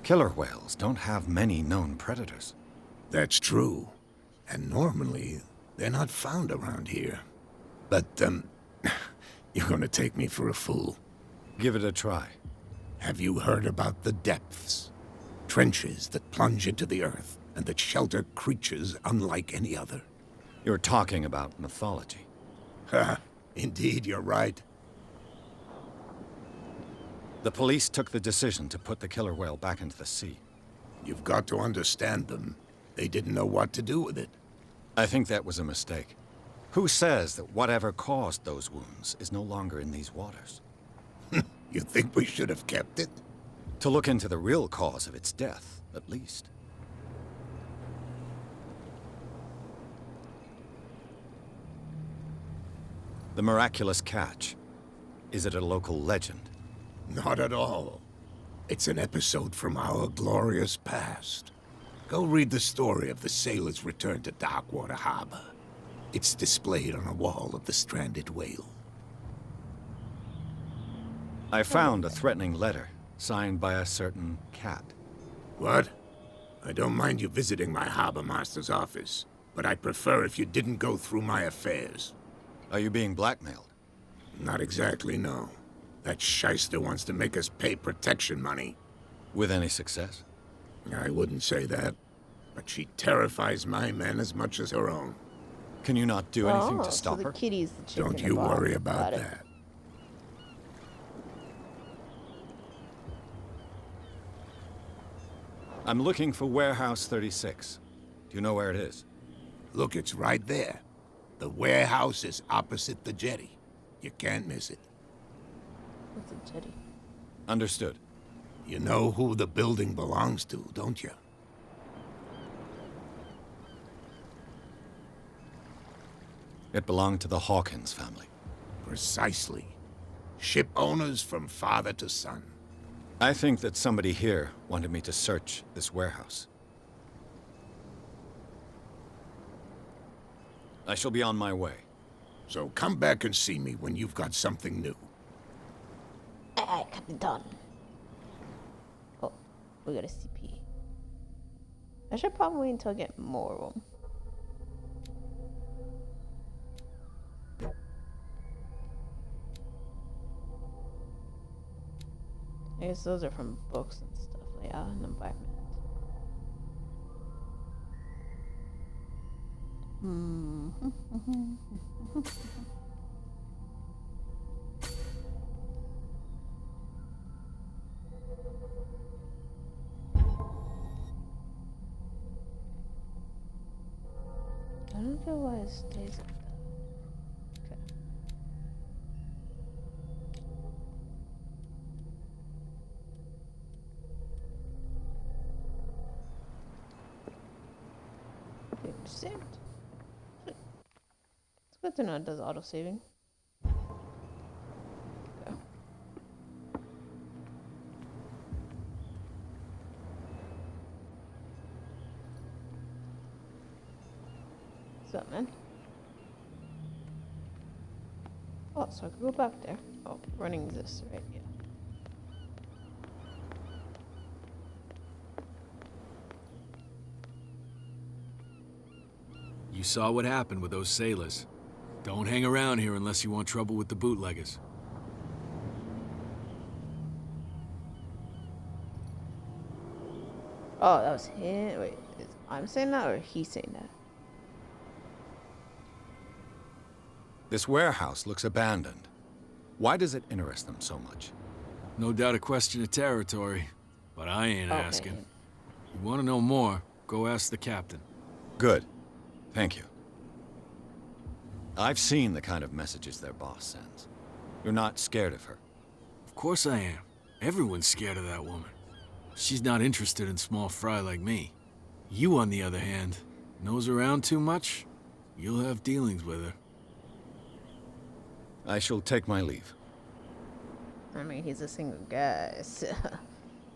Killer whales don't have many known predators. That's true. And normally, they're not found around here. But, you're gonna take me for a fool. Give it a try. Have you heard about the depths? Trenches that plunge into the earth and that shelter creatures unlike any other. You're talking about mythology. Ha! Indeed, you're right. The police took the decision to put the killer whale back into the sea. You've got to understand them. They didn't know what to do with it. I think that was a mistake. Who says that whatever caused those wounds is no longer in these waters? You think we should have kept it? To look into the real cause of its death, at least. The miraculous catch. Is it a local legend? Not at all. It's an episode from our glorious past. Go read the story of the sailor's return to Darkwater Harbor. It's displayed on a wall of the stranded whale. I found a threatening letter, signed by a certain cat. What? I don't mind you visiting my harbor master's office, but I'd prefer if you didn't go through my affairs. Are you being blackmailed? Not exactly, no. That shyster wants to make us pay protection money. With any success? I wouldn't say that, but she terrifies my men as much as her own. Can you not do anything to So stop the her? kitty's the chick Don't in the you box. worry about Got it. that. I'm looking for Warehouse 36. Do you know where it is? Look, it's right there. The warehouse is opposite the jetty. You can't miss it. What's a jetty? Understood. You know who the building belongs to, don't you? It belonged to the Hawkins family. Precisely. Ship owners from father to son. I think that somebody here wanted me to search this warehouse. I shall be on my way. So come back and see me when you've got something new. Aye, Capitan. Oh, we got a CP. I should probably wait until I get more of them. I guess those are from books and stuff, like out in the environment. I don't know why it stays like that. Okay. It saved. It's good to know it does auto saving. Okay. What's up, man? Oh, so I could go back there. Oh, running this, right? Yeah. You saw what happened with those sailors. Don't hang around here unless you want trouble with the bootleggers. Oh, that was him. Wait, I'm saying that or he's saying that? This warehouse looks abandoned. Why does it interest them so much? No doubt a question of territory, but I ain't Okay. asking. You want to know more, go ask the captain. Good. Thank you. I've seen the kind of messages their boss sends. You're not scared of her. Of course I am. Everyone's scared of that woman. She's not interested in small fry like me. You, on the other hand, nose around too much, you'll have dealings with her. I shall take my leave. I mean, he's a single guy, so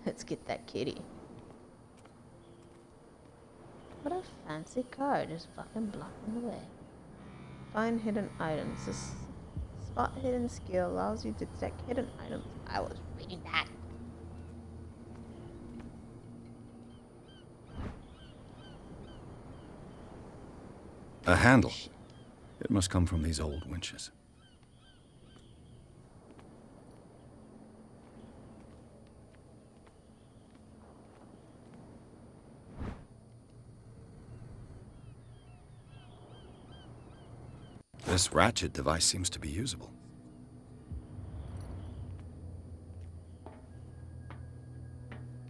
let's get that kitty. What a fancy car, just fucking blocking the way. Find hidden items. This spot hidden skill allows you to detect hidden items. I was reading that. A handle. It must come from these old winches. This ratchet device seems to be usable.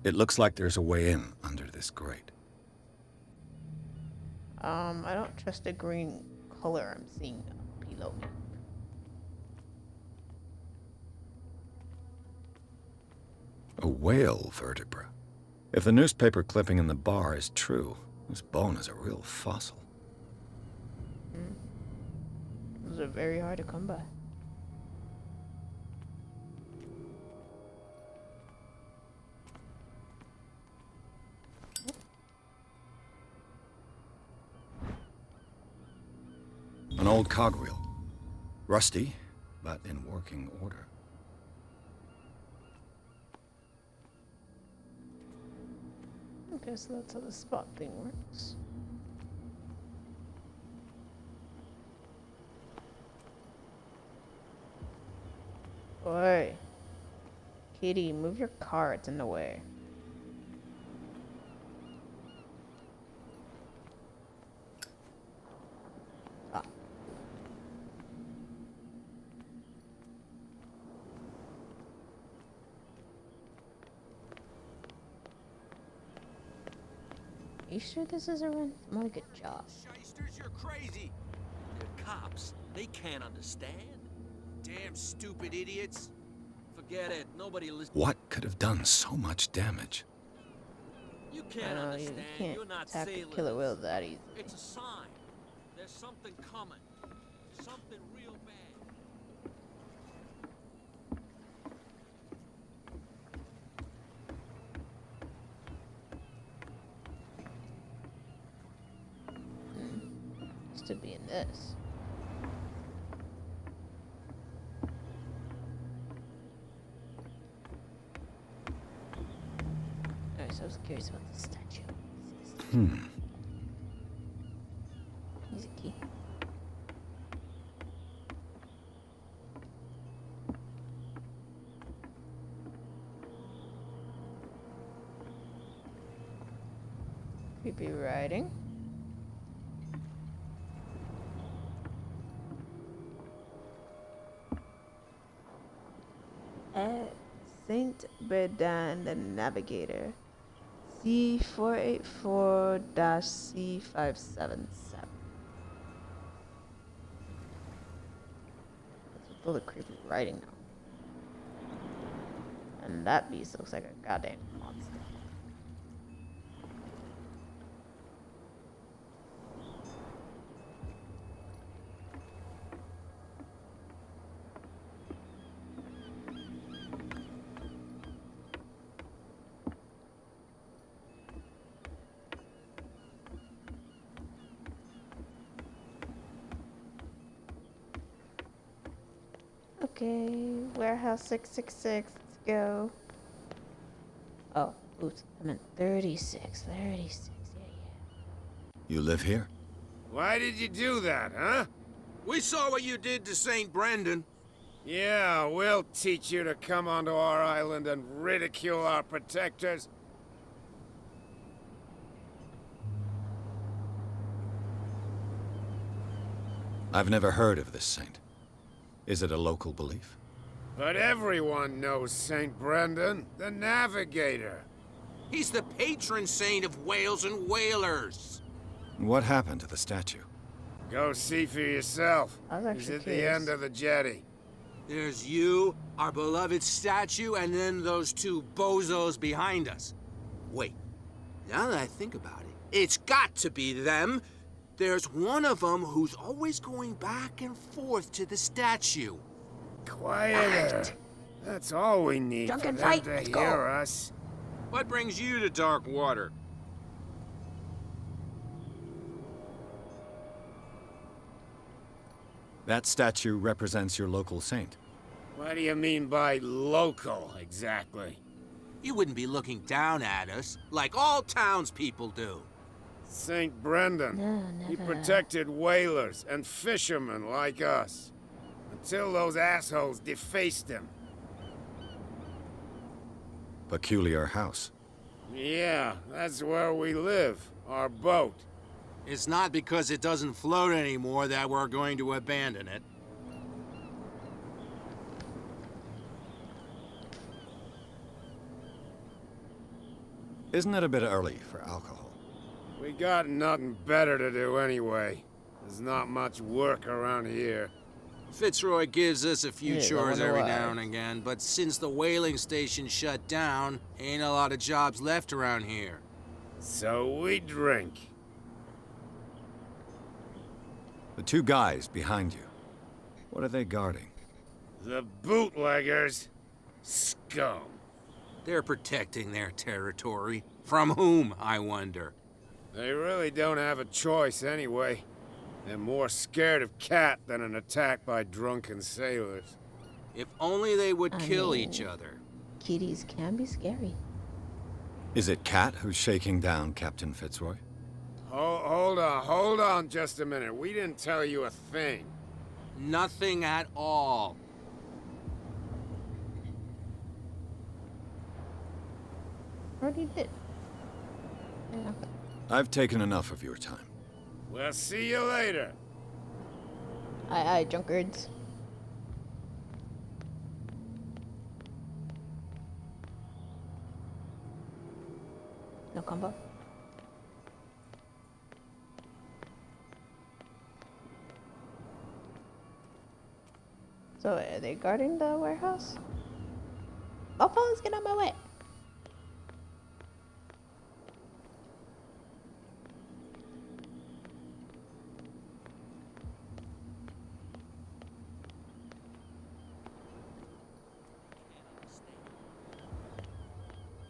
It looks like there's a way in under this grate. I don't trust the green color I'm seeing below me. A whale vertebra. If the newspaper clipping in the bar is true, this bone is a real fossil. Those are very hard to come by. An old cogwheel. Rusty, but in working order. Okay, so that's how the spot thing works. Oi. Kitty, move your car. It's in the way. Ah. You sure this is a run? More like a job. Shysters, you're crazy. They're cops. They can't understand. Damn stupid idiots. Forget it. Nobody listens. What could have done so much damage? You can't understand. You can't You're not attack a sailors. killer whale that easy. It's a sign. There's something coming. Something real bad. Used to be in this. Alright, so I was curious about the statue. Here's a key. Creepy writing. Saint Berdan the Navigator. C484-C577. That's all the creepy writing now. And that beast looks like a goddamn monster. Okay, warehouse 666, let's go. Oh, oops, I meant 36, yeah. You live here? Why did you do that, huh? We saw what you did to St. Brendan. Yeah, we'll teach you to come onto our island and ridicule our protectors. I've never heard of this saint. Is it a local belief? But everyone knows St. Brendan, the Navigator. He's the patron saint of whales and whalers. What happened to the statue? Go see for yourself. I was He's actually at the curious. end of the jetty. There's you, our beloved statue, and then those two bozos behind us. Wait, now that I think about it, it's got to be them. There's one of them who's always going back and forth to the statue. Quieter. That's all we need Drunken for them fight, to let's hear go. us. What brings you to dark water? That statue represents your local saint. What do you mean by local, exactly? You wouldn't be looking down at us like all townspeople do. St. Brendan. No, He never. protected whalers and fishermen like us. Until those assholes defaced him. Peculiar house. Yeah, that's where we live. Our boat. It's not because it doesn't float anymore that we're going to abandon it. Isn't it a bit early for alcohol? We got nothing better to do anyway. There's not much work around here. Fitzroy gives us a few Yeah, I chores wonder every why. now and again, but since the whaling station shut down, ain't a lot of jobs left around here. So we drink. The two guys behind you. What are they guarding? The bootleggers. Scum. They're protecting their territory. From whom, I wonder? They really don't have a choice anyway. They're more scared of Cat than an attack by drunken sailors. If only they would I kill mean- each other. Kitties can be scary. Is it Cat who's shaking down Captain Fitzroy? Hold on just a minute. We didn't tell you a thing. Nothing at all. already did. Yeah. I've taken enough of your time. We'll see you later. Aye, drunkards. No combo. So are they guarding the warehouse? Oh, fellas, get out my way.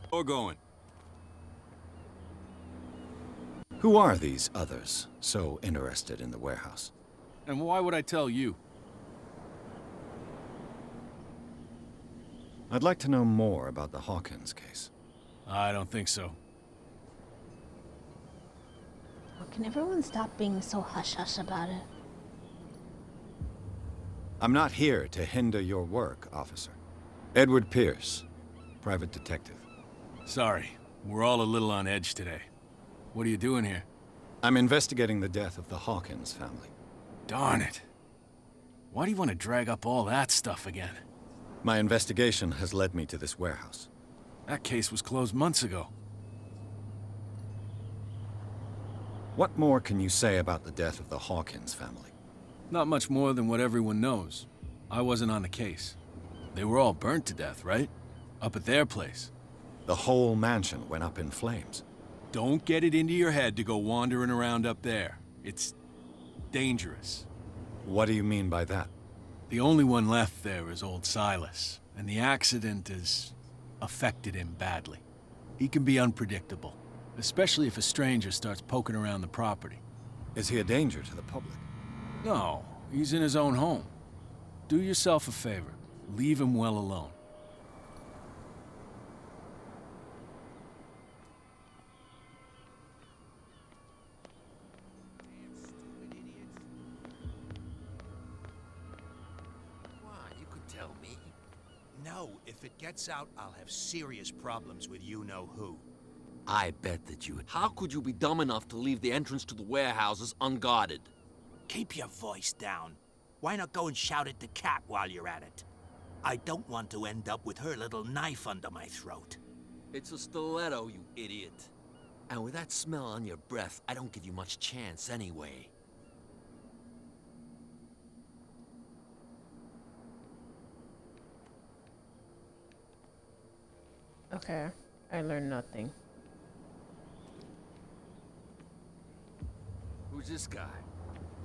Or going. Who are these others so interested in the warehouse? And why would I tell you? I'd like to know more about the Hawkins case. I don't think so. Oh, can everyone stop being so hush-hush about it? I'm not here to hinder your work, officer. Edward Pierce, private detective. Sorry, we're all a little on edge today. What are you doing here? I'm investigating the death of the Hawkins family. Darn it. Why do you want to drag up all that stuff again? My investigation has led me to this warehouse. That case was closed months ago. What more can you say about the death of the Hawkins family? Not much more than what everyone knows. I wasn't on the case. They were all burnt to death, right? Up at their place. The whole mansion went up in flames. Don't get it into your head to go wandering around up there. It's dangerous. What do you mean by that? The only one left there is old Silas, and the accident has affected him badly. He can be unpredictable, especially if a stranger starts poking around the property. Is he a danger to the public? No, he's in his own home. Do yourself a favor. Leave him well alone. No, if it gets out, I'll have serious problems with you-know-who. I bet that you would. How could you be dumb enough to leave the entrance to the warehouses unguarded? Keep your voice down. Why not go and shout at the cat while you're at it? I don't want to end up with her little knife under my throat. It's a stiletto, you idiot. And with that smell on your breath, I don't give you much chance anyway. Okay, I learned nothing. Who's this guy?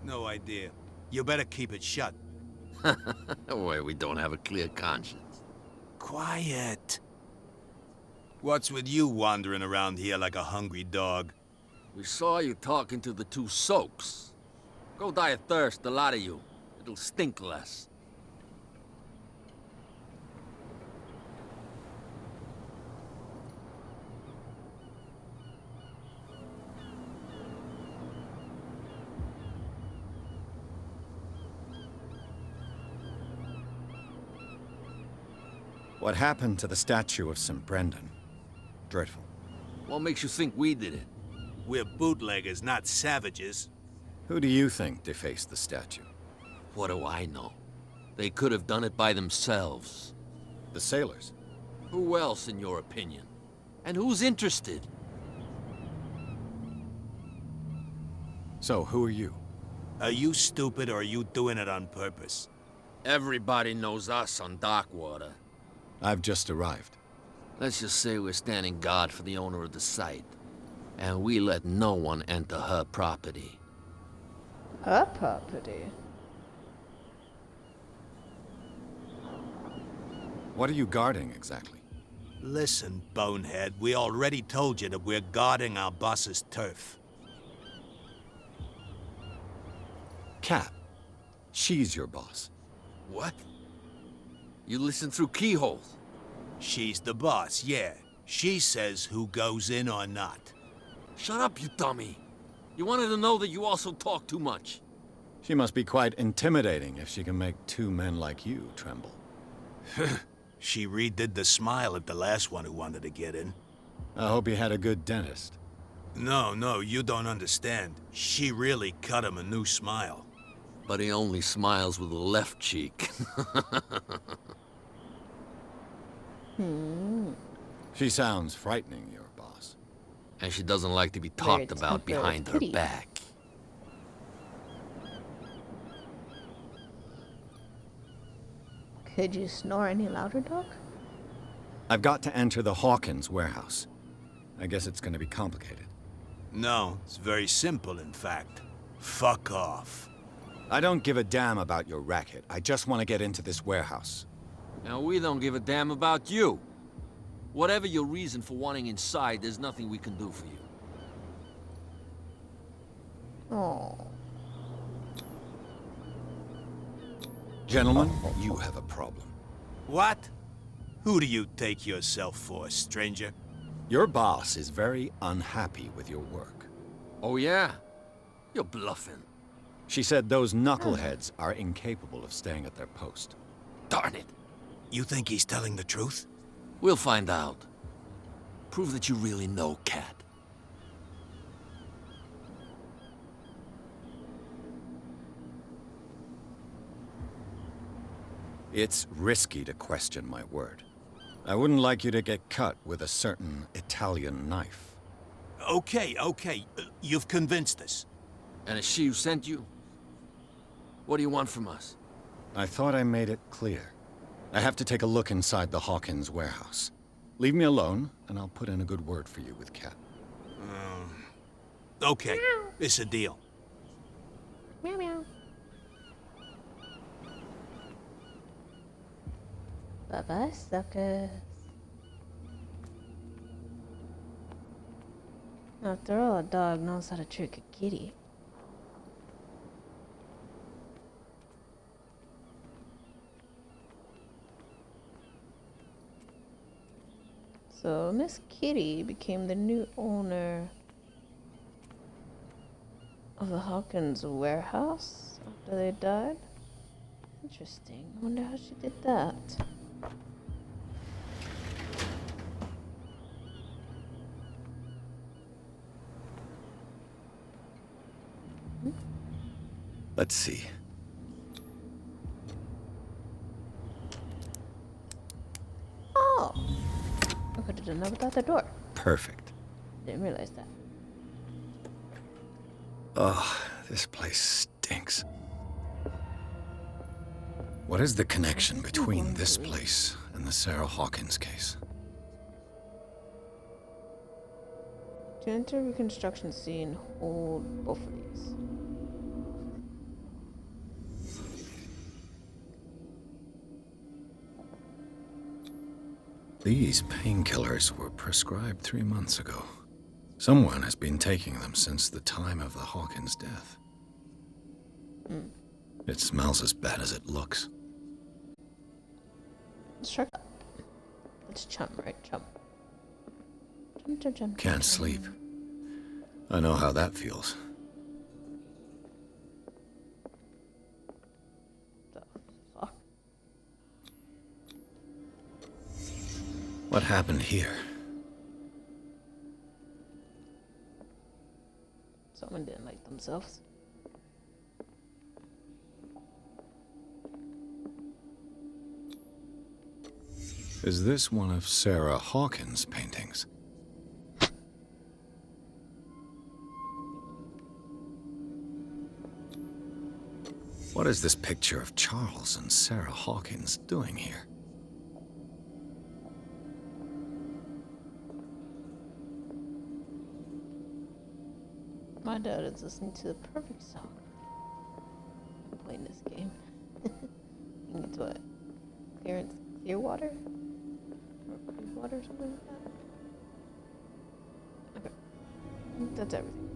No idea. You better keep it shut. Wait, we don't have a clear conscience. Quiet. What's with you wandering around here like a hungry dog? We saw you talking to the two soaks. Go die of thirst, the lot of you. It'll stink less. What happened to the statue of St. Brendan? Dreadful. What makes you think we did it? We're bootleggers, not savages. Who do you think defaced the statue? What do I know? They could have done it by themselves. The sailors? Who else, in your opinion? And who's interested? So, who are you? Are you stupid or are you doing it on purpose? Everybody knows us on Darkwater. I've just arrived. Let's just say we're standing guard for the owner of the site. And we let no one enter her property. Her property? What are you guarding, exactly? Listen, bonehead, we already told you that we're guarding our boss's turf. Cat. She's your boss. What? You listen through keyholes? She's the boss, yeah. She says who goes in or not. Shut up, you dummy. You wanted to know that you also talk too much. She must be quite intimidating if she can make two men like you tremble. She redid the smile at the last one who wanted to get in. I hope he had a good dentist. No, you don't understand. She really cut him a new smile. But he only smiles with the left cheek. She sounds frightening, your boss. And she doesn't like to be talked about behind her back. Could you snore any louder, Doc? I've got to enter the Hawkins warehouse. I guess it's gonna be complicated. No, it's very simple, in fact. Fuck off. I don't give a damn about your racket. I just want to get into this warehouse. Now, we don't give a damn about you. Whatever your reason for wanting inside, there's nothing we can do for you. Oh. Gentlemen, you have a problem. What? Who do you take yourself for, stranger? Your boss is very unhappy with your work. Oh, yeah? You're bluffing. She said those knuckleheads are incapable of staying at their post. Darn it. You think he's telling the truth? We'll find out. Prove that you really know Cat. It's risky to question my word. I wouldn't like you to get cut with a certain Italian knife. Okay. You've convinced us. And it's she who sent you? What do you want from us? I thought I made it clear. I have to take a look inside the Hawkins warehouse. Leave me alone, and I'll put in a good word for you with Cat. Okay, it's a deal. Meow meow. Bye-bye, suckers. After all, a dog knows how to trick a kitty. So Miss Kitty became the new owner of the Hawkins warehouse after they died. Interesting. I wonder how she did that. Let's see. Oh! I could have done that without the door. Perfect. Didn't realize that. Ugh, this place stinks. What is the connection between this place and the Sarah Hawkins case? To enter reconstruction scene, hold both of these. These painkillers were prescribed 3 months ago. Someone has been taking them since the time of the Hawkins death. It smells as bad as it looks. Shark up. Let's chum, right? Chum. Chum. Can't sleep. I know how that feels. What happened here? Someone didn't like themselves. Is this one of Sarah Hawkins' paintings? What is this picture of Charles and Sarah Hawkins doing here? My dad is listening to the perfect song. I'm playing this game. I think it's what? Clearwater? Or Clearwater or something like that? Okay. I think that's everything.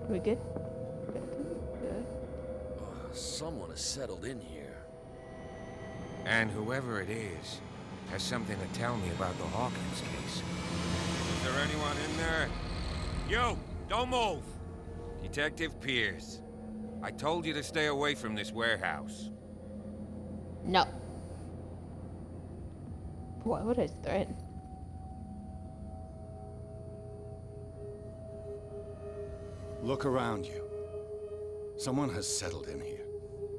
We good? Good. Someone has settled in here. And whoever it is, has something to tell me about the Hawkins case. Is there anyone in there? You! Don't move! Detective Pierce. I told you to stay away from this warehouse. No. Why would I threaten? Look around you. Someone has settled in here.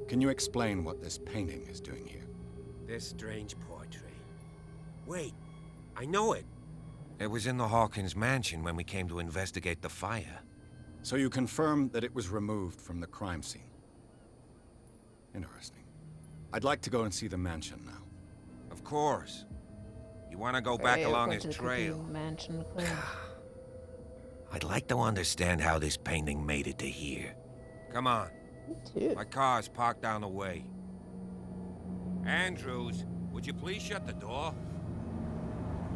Can you explain what this painting is doing here? This strange portrait. Wait, I know it. It was in the Hawkins mansion when we came to investigate the fire. So you confirm that it was removed from the crime scene. Interesting. I'd like to go and see the mansion now. Of course. You want to go back along his trail? Mansion. I'd like to understand how this painting made it to here. Come on. Me too. My car's parked down the way. Andrews, would you please shut the door?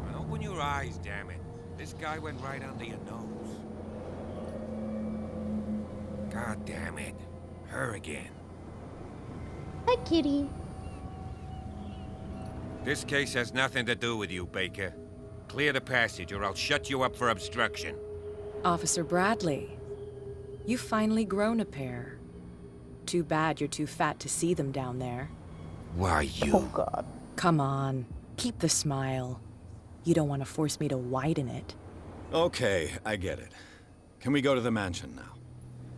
And open your eyes, damn it. This guy went right under your nose. God damn it. Her again. Hi, kitty. This case has nothing to do with you, Baker. Clear the passage or I'll shut you up for obstruction. Officer Bradley, you've finally grown a pair. Too bad you're too fat to see them down there. Why, you... Oh, God. Come on, keep the smile. You don't want to force me to widen it. Okay, I get it. Can we go to the mansion now?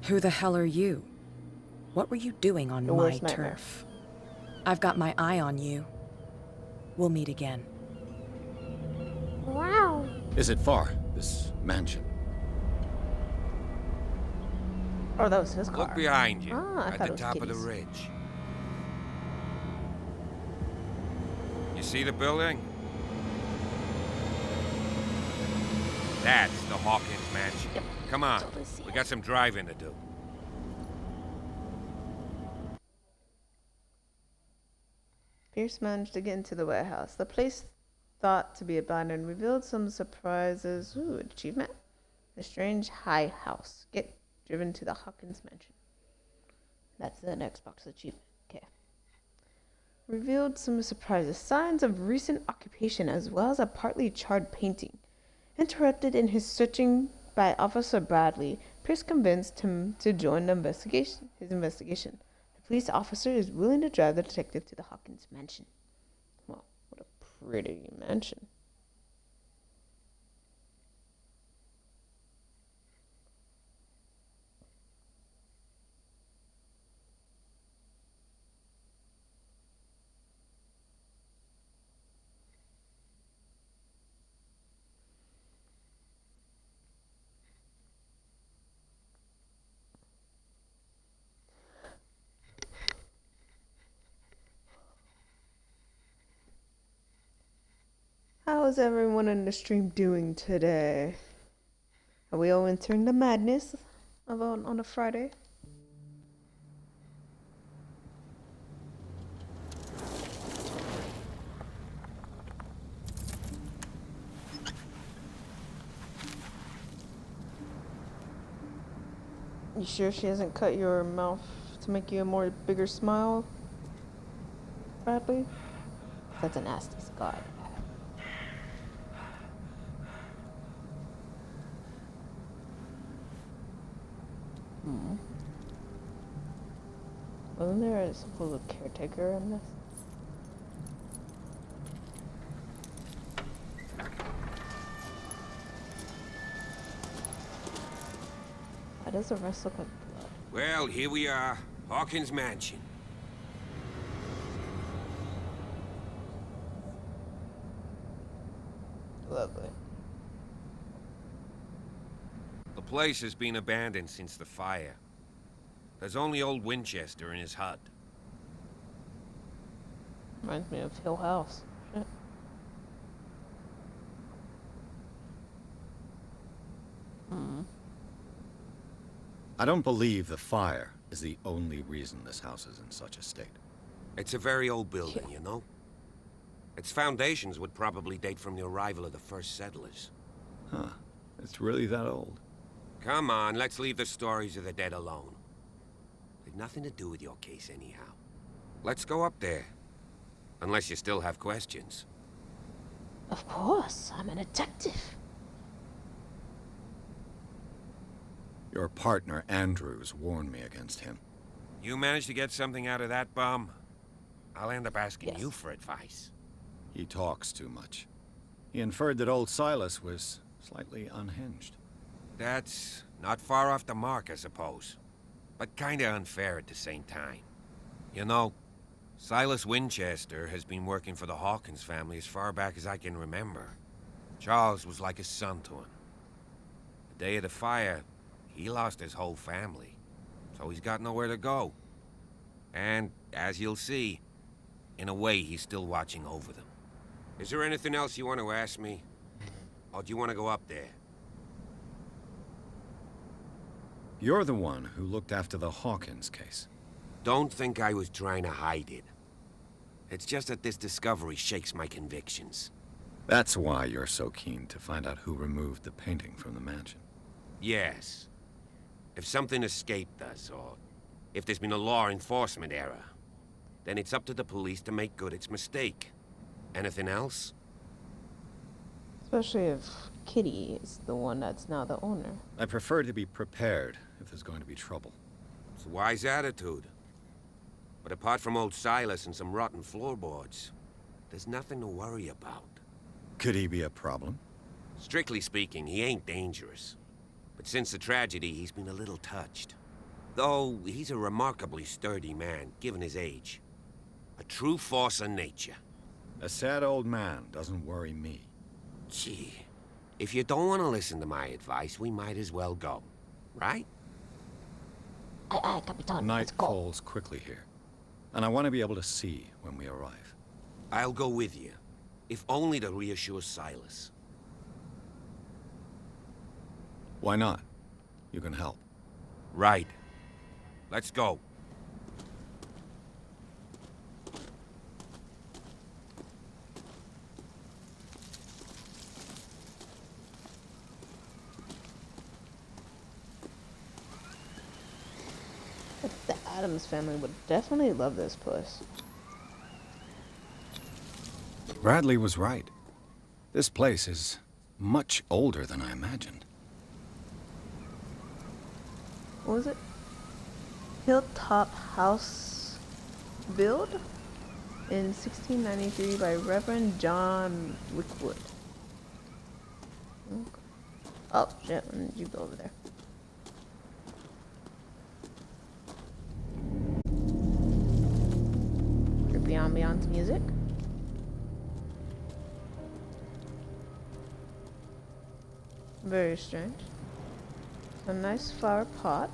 Who the hell are you? What were you doing on my turf? I've got my eye on you. We'll meet again. Wow. Is it far, this mansion? Oh, that was his car. Look behind you, Ah, I at thought the it was top of the Kitty's. ridge. You see the building? That's the Hawkins mansion. Yep. Come on, Totally see we it. got some driving to do. Pierce managed to get into the warehouse. The place thought to be abandoned revealed some surprises. Ooh, achievement. The strange high house. Get driven to the Hawkins mansion. That's the Xbox achievement. Okay. Revealed some surprises. Signs of recent occupation as well as a partly charred painting. Interrupted in his searching by Officer Bradley, Pierce convinced him to join the investigation. The police officer is willing to drive the detective to the Hawkins mansion. Well, what a pretty mansion. How is everyone in the stream doing today? Are we all entering the madness of on a Friday? You sure she hasn't cut your mouth to make you a more bigger smile, Bradley? That's a nasty scar. Wasn't there a supposed caretaker in this? Why does the rest look like blood? Well, here we are. Hawkins mansion. Lovely. The place has been abandoned since the fire. There's only old Winchester in his hut. Reminds me of Hill House. Shit. I don't believe the fire is the only reason this house is in such a state. It's a very old building, you know? Its foundations would probably date from the arrival of the first settlers. Huh. It's really that old. Come on, let's leave the stories of the dead alone. They've nothing to do with your case anyhow. Let's go up there. Unless you still have questions. Of course, I'm a detective. Your partner, Andrews, warned me against him. You managed to get something out of that bum? I'll end up asking you for advice. He talks too much. He inferred that old Silas was slightly unhinged. That's not far off the mark, I suppose. But kinda unfair at the same time. You know, Silas Winchester has been working for the Hawkins family as far back as I can remember. Charles was like a son to him. The day of the fire, he lost his whole family, so he's got nowhere to go. And, as you'll see, in a way, he's still watching over them. Is there anything else you want to ask me? Or do you want to go up there? You're the one who looked after the Hawkins case. Don't think I was trying to hide it. It's just that this discovery shakes my convictions. That's why you're so keen to find out who removed the painting from the mansion. Yes. If something escaped us, or if there's been a law enforcement error, then it's up to the police to make good its mistake. Anything else? Especially if Kitty is the one that's now the owner. I prefer to be prepared if there's going to be trouble. It's a wise attitude. But apart from old Silas and some rotten floorboards, there's nothing to worry about. Could he be a problem? Strictly speaking, he ain't dangerous. But since the tragedy, he's been a little touched. Though, he's a remarkably sturdy man, given his age. A true force of nature. A sad old man doesn't worry me. Gee, if you don't want to listen to my advice, we might as well go. Right? Aye, Capitan. Night falls quickly here, and I want to be able to see when we arrive. I'll go with you, if only to reassure Silas. Why not? You can help. Right. Let's go. The Addams family would definitely love this place. Bradley was right. This place is much older than I imagined. What was it? Hilltop House build in 1693 by Reverend John Wickwood. Okay. Oh shit, when did you go over there? Creepy ambiance music. Very strange. A nice flower pot.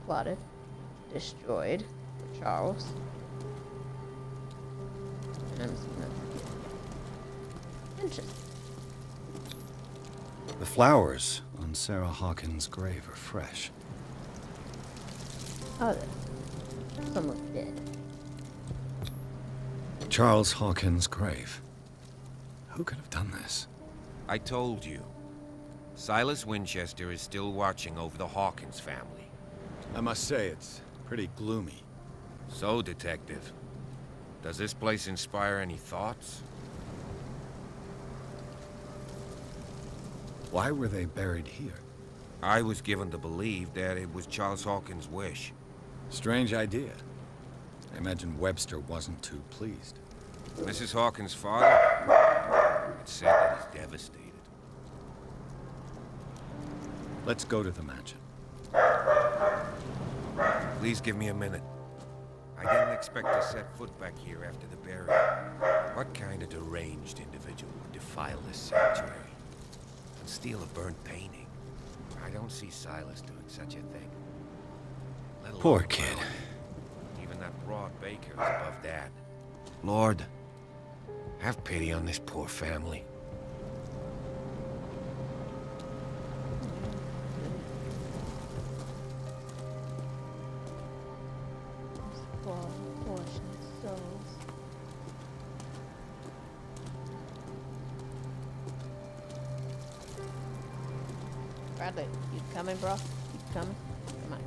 Plotted. Destroyed. For Charles. I'm seeing that. Interesting. The flowers on Sarah Hawkins' grave are fresh. Oh, there. Someone's dead. Charles Hawkins' grave. Who could have done this? I told you. Silas Winchester is still watching over the Hawkins family. I must say, it's pretty gloomy. So, Detective, does this place inspire any thoughts? Why were they buried here? I was given to believe that it was Charles Hawkins' wish. Strange idea. I imagine Webster wasn't too pleased. Mrs. Hawkins' father? It said that he's devastated. Let's go to the mansion. Please give me a minute. I didn't expect to set foot back here after the burial. What kind of deranged individual would defile this sanctuary and steal a burnt painting? I don't see Silas doing such a thing. Let alone Poor kid. Even that broad baker is above that. Lord, have pity on this poor family. Bradley, you coming, bro? You coming? Come on.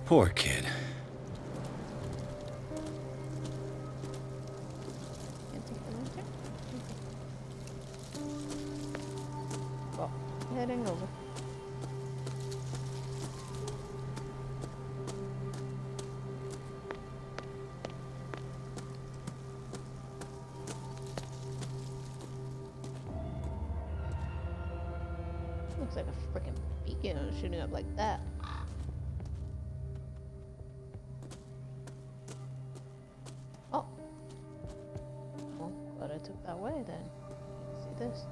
Poor kid. Can't take the lantern? Well, heading over. Looks like a freaking beacon shooting up like that. Oh. Well, glad I took that way then. See this?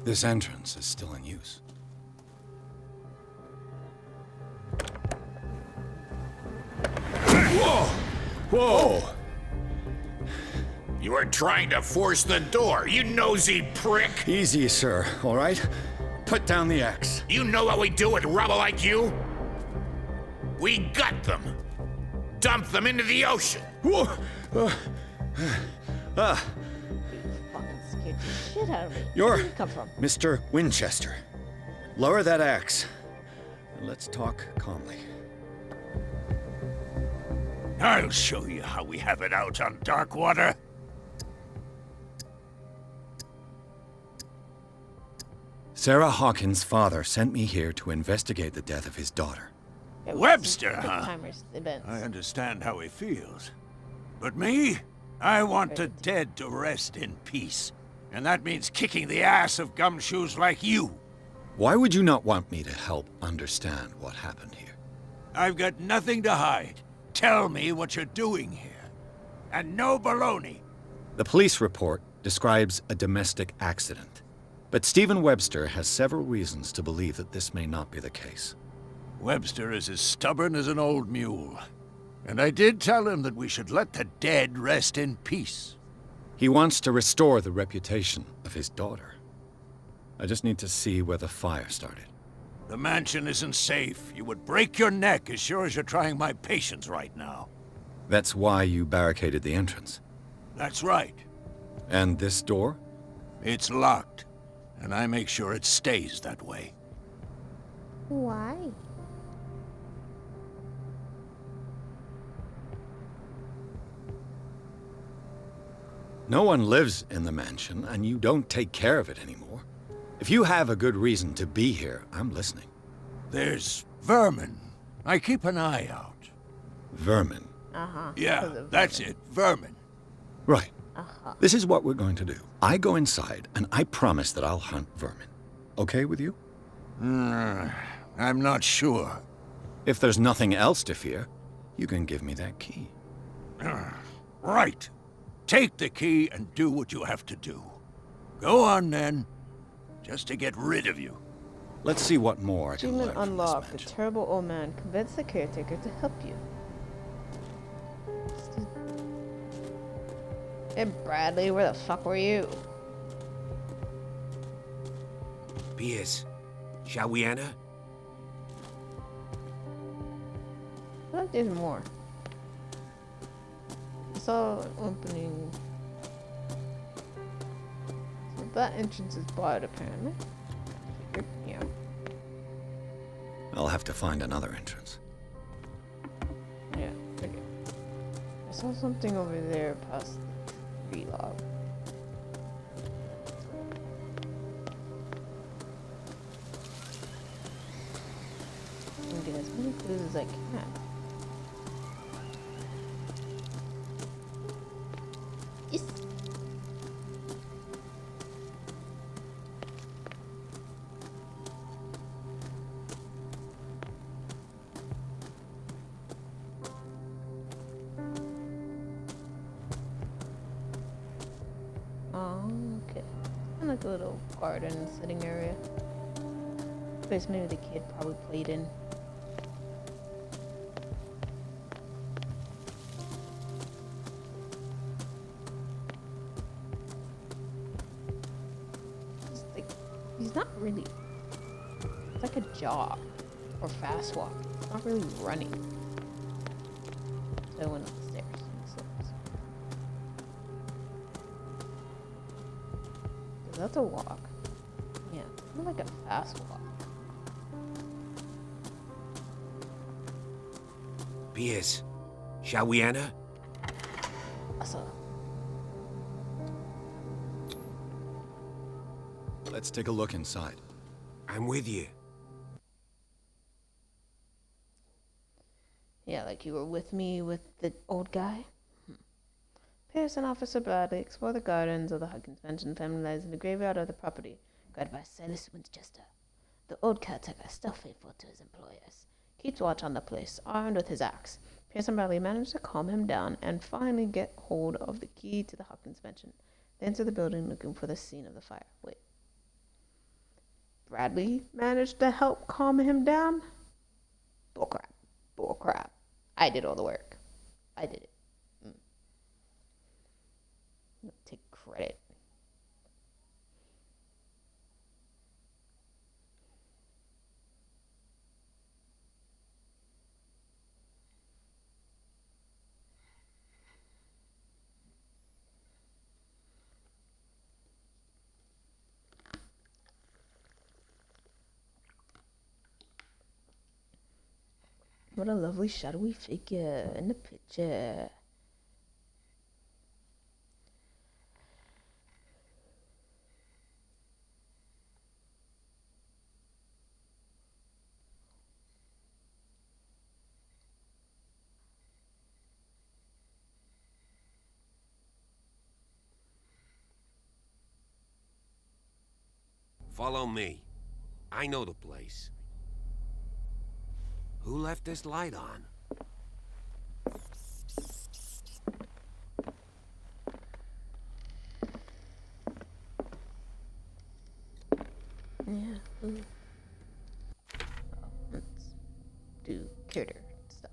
This entrance is still in use. Whoa! Whoa! You were trying to force the door, you nosy prick! Easy, sir, all right? Put down the axe. You know what we do with rubble like you? We gut them. Dump them into the ocean. Whoa! Fucking scared the shit out of me. You're Where did you come from? Mr. Winchester. Lower that axe. And let's talk calmly. I'll show you how we have it out on Darkwater. Sarah Hawkins' father sent me here to investigate the death of his daughter. Webster, huh? Timers, events. I understand how he feels. But me? I want the dead to rest in peace. And that means kicking the ass of gumshoes like you. Why would you not want me to help understand what happened here? I've got nothing to hide. Tell me what you're doing here. And no baloney. The police report describes a domestic accident. But Stephen Webster has several reasons to believe that this may not be the case. Webster is as stubborn as an old mule. And I did tell him that we should let the dead rest in peace. He wants to restore the reputation of his daughter. I just need to see where the fire started. The mansion isn't safe. You would break your neck as sure as you're trying my patience right now. That's why you barricaded the entrance. That's right. And this door? It's locked. And I make sure it stays that way. Why? No one lives in the mansion, and you don't take care of it anymore. If you have a good reason to be here, I'm listening. There's vermin. I keep an eye out. Vermin? Uh-huh. Yeah, that's it. Vermin. Right. Uh-huh. This is what we're going to do. I go inside, and I promise that I'll hunt vermin. Okay with you? I'm not sure. If there's nothing else to fear, you can give me that key. Right. Take the key and do what you have to do. Go on, then. Just to get rid of you. Let's see what more I can Achievement learn from this unlocked. The mansion. terrible old man convinced the caretaker to help you. Hey, Bradley, where the fuck were you? Pierce, shall we enter? I feel like there's more. I saw an opening. So that entrance is barred, apparently. Yeah. I'll have to find another entrance. Yeah, okay. I saw something over there past the tree log. I'm gonna get as many clues as I can. Yes. Oh, okay. And like a little garden sitting area. Place maybe the kid probably played in. It's like, he's not really like a jog or fast walk. It's not really running. So I went up the stairs and the slopes. So that's a walk. Yeah, it's kind of like a fast walk. Pierce, shall we enter? Awesome. Let's take a look inside. I'm with you. Yeah, like you were with me with the old guy. Pierce and Officer Bradley explore the gardens of the Huggins Mansion family lies in the graveyard of the property, guarded by Silas Winchester. The old caretaker, still faithful to his employers, keeps watch on the place, armed with his axe. Pierce and Bradley manage to calm him down and finally get hold of the key to the Huggins Mansion. They enter the building looking for the scene of the fire. Wait. Bradley managed to help calm him down? Bullcrap. Bullcrap. I did all the work. I did it. Take credit. What a lovely shadowy figure in the picture. Follow me. I know the place. Who left this light on? Yeah. Ooh. Let's do critter stuff.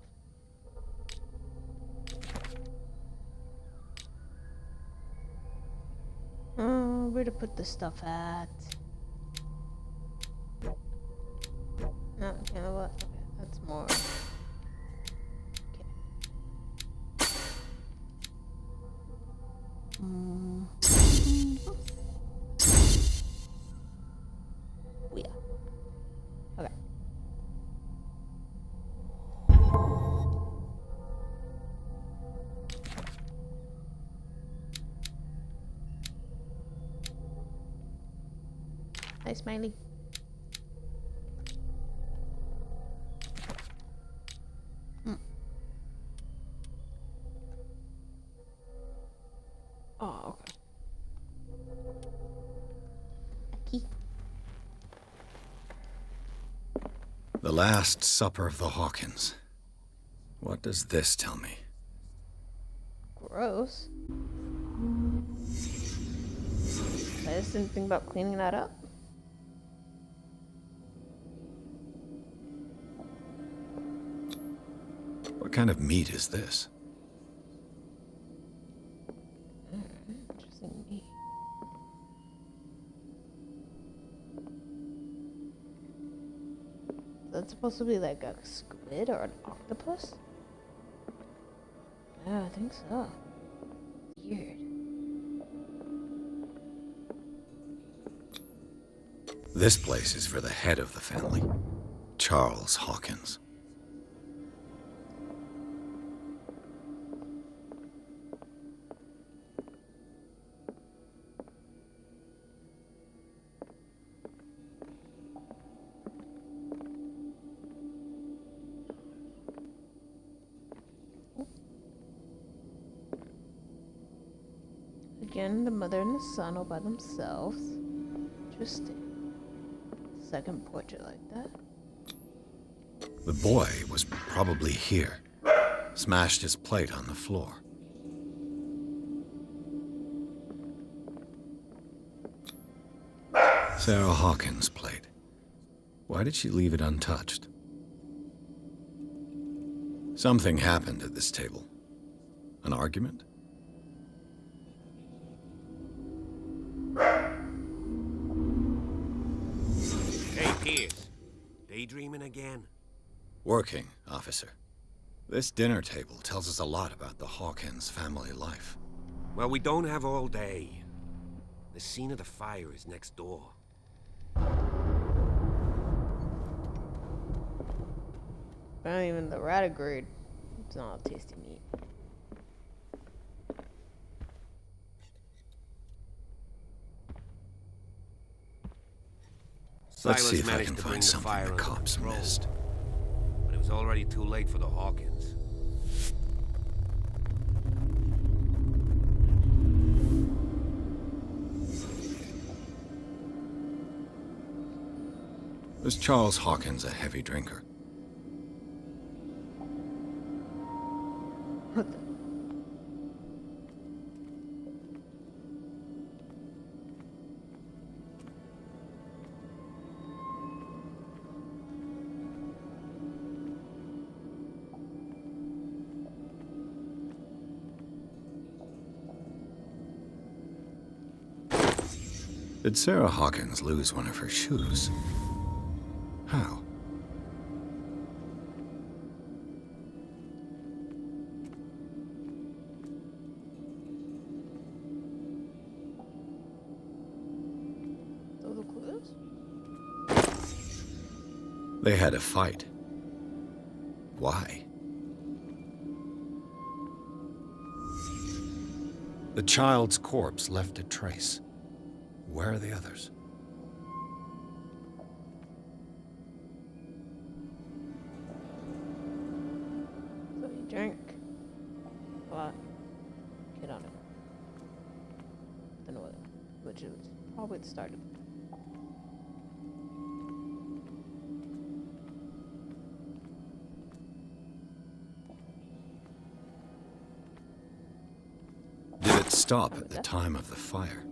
Where to put the stuff at? No, you know what? Okay, that's more. Okay. Yeah. Okay. Hi, Smiley. Oh, okay. Key. The Last Supper of the Hawkins. What does this tell me? Gross. I just didn't think about cleaning that up. What kind of meat is this? Interesting meat. That's supposed to be like a squid or an octopus? Yeah, I think so. Weird. This place is for the head of the family, Charles Hawkins. Again, the mother and the son all by themselves. Interesting. Second portrait like that. The boy was probably here. Smashed his plate on the floor. Sarah Hawkins' plate. Why did she leave it untouched? Something happened at this table. An argument? Hey, Pierce. Daydreaming again? Working, officer. This dinner table tells us a lot about the Hawkins family life. Well, we don't have all day. The scene of the fire is next door. Not even the rat agreed. It's not a tasty meat. Let's see Silas if I managed can to find bring the something fire the under cops control, missed. but it was already too late for the Hawkins. Was Charles Hawkins a heavy drinker? Did Sarah Hawkins lose one of her shoes? How? Those the clues? They had a fight. Why? The child's corpse left a trace. Where are the others? So he drank a lot. Get on it. Don't know what, which is probably the start of it. Did it stop at the time of the fire?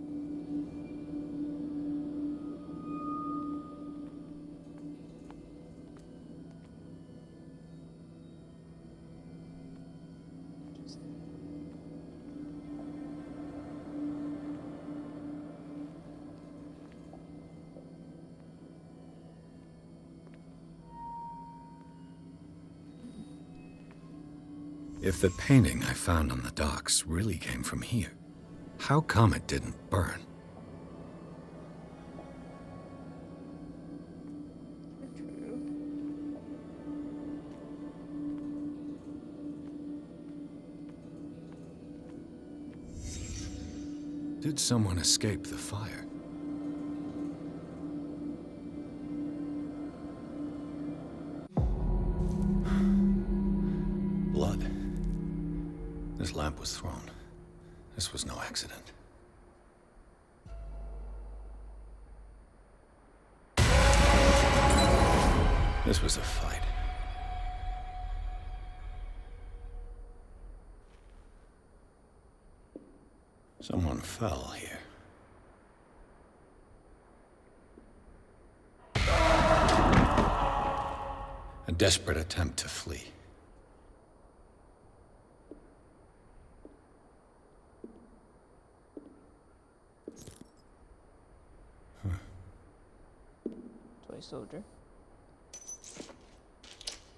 If the painting I found on the docks really came from here, how come it didn't burn? Did someone escape the fire? Blood. This lamp was thrown. This was no accident. This was a fight. Someone fell here. A desperate attempt to flee. Toy soldier.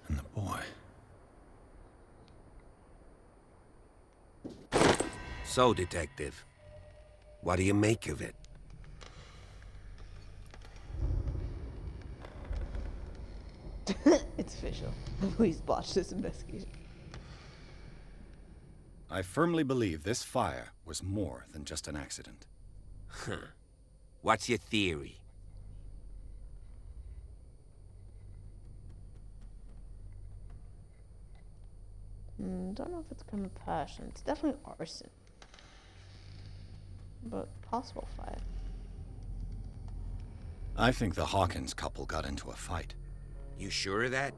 And the boy. So, Detective, what do you make of it? It's official. Please botch this investigation. I firmly believe this fire was more than just an accident. Huh. What's your theory? Don't know if it's kind of passion. It's definitely arson. But possible fire. I think the Hawkins couple got into a fight. You sure of that?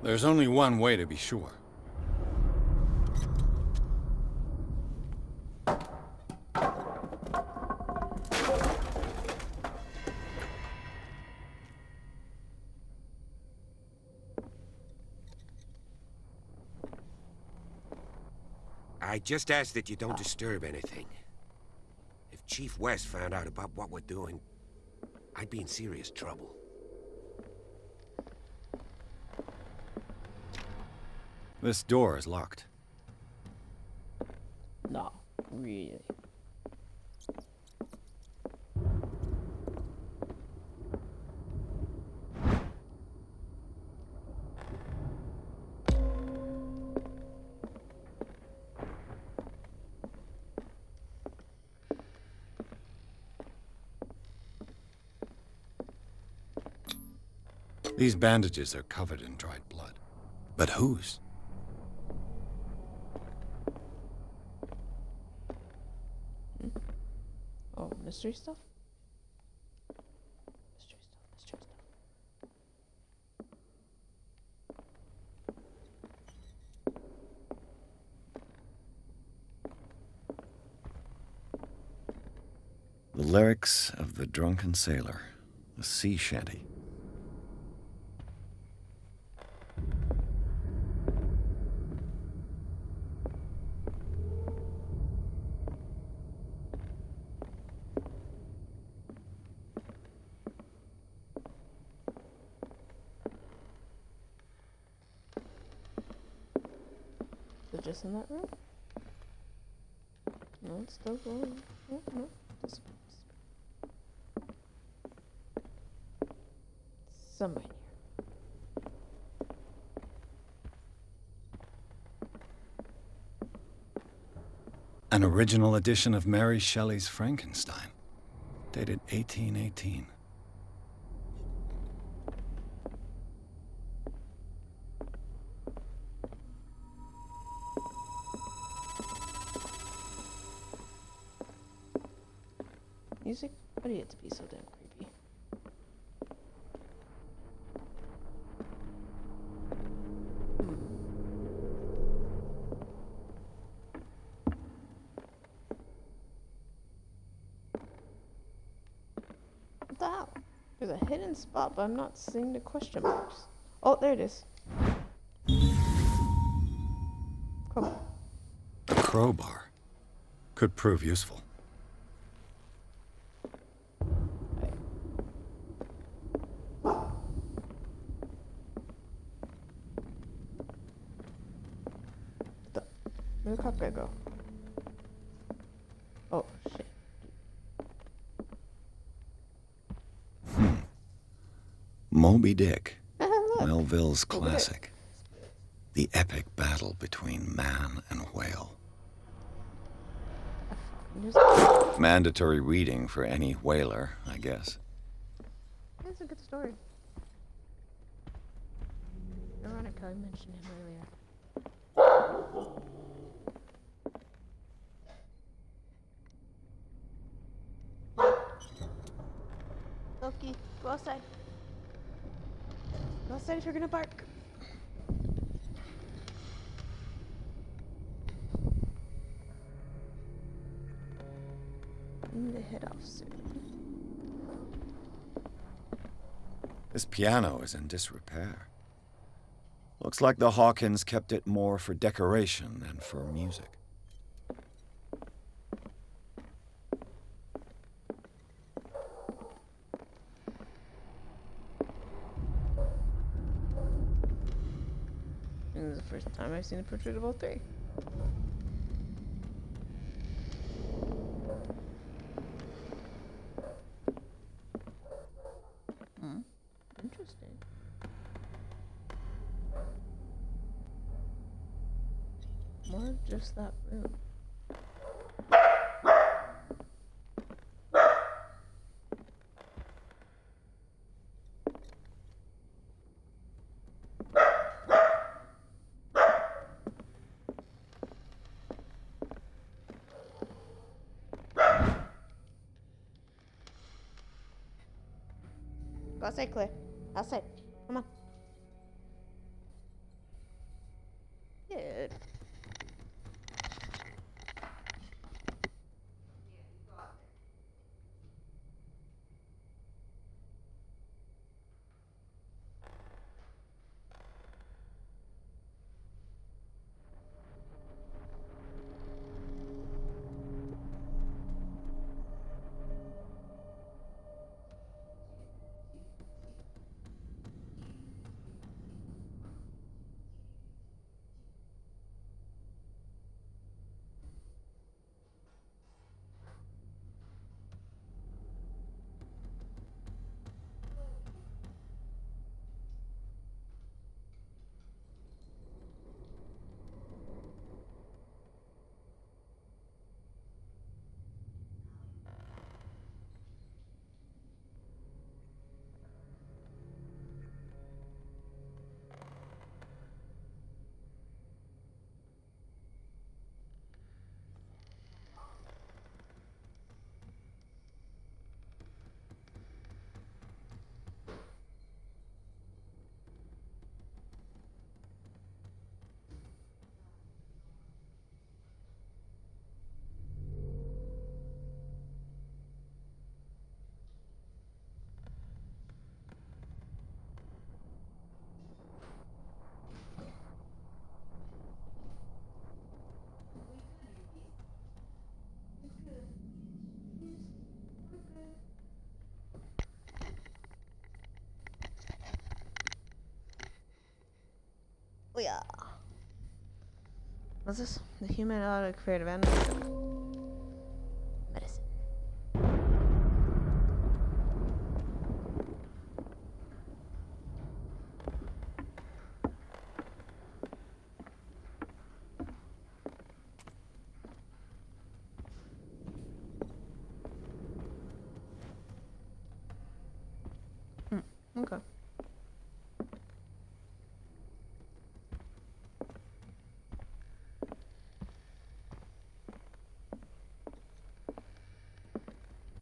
There's only one way to be sure. I just ask that you don't disturb anything. If Chief West found out about what we're doing, I'd be in serious trouble. This door is locked. No, really. These bandages are covered in dried blood. But whose? Oh, mystery stuff? Mystery stuff. The lyrics of the drunken sailor, a sea shanty. Is it just in that room? No, it's still going. Oh, no. Somewhere here. An original edition of Mary Shelley's Frankenstein, dated 1818. Music? Why do you have to be so damn creepy? What the hell? There's a hidden spot, but I'm not seeing the question marks. Oh, there it is. Come on. A crowbar could prove useful. Where'd the cop guy go? Oh, shit. Moby Dick, Look. Melville's classic. The epic battle between man and whale. Mandatory reading for any whaler, I guess. It's a good story. Veronica, I mentioned him earlier. Loki, go outside. Go outside if you're gonna bark. I need to head off soon. This piano is in disrepair. Looks like the Hawkins kept it more for decoration than for music. This is the first time I've seen a portrait of all three. Interesting. More of just that room. Go outside, Claire. Outside. Come on. Good. Oh yeah. What's this? The human creative energy. Medicine. Okay.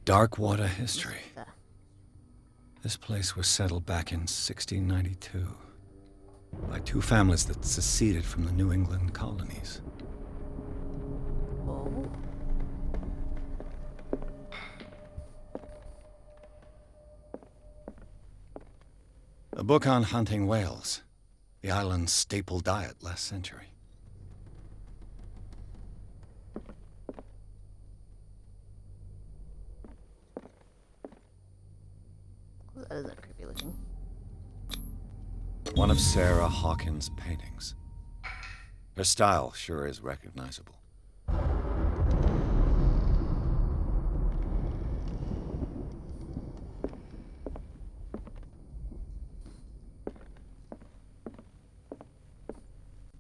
Darkwater history. This place was settled back in 1692 by two families that seceded from the New England colonies. Oh. A book on hunting whales, the island's staple diet last century. That isn't creepy looking. One of Sarah Hawkins' paintings. Her style sure is recognizable.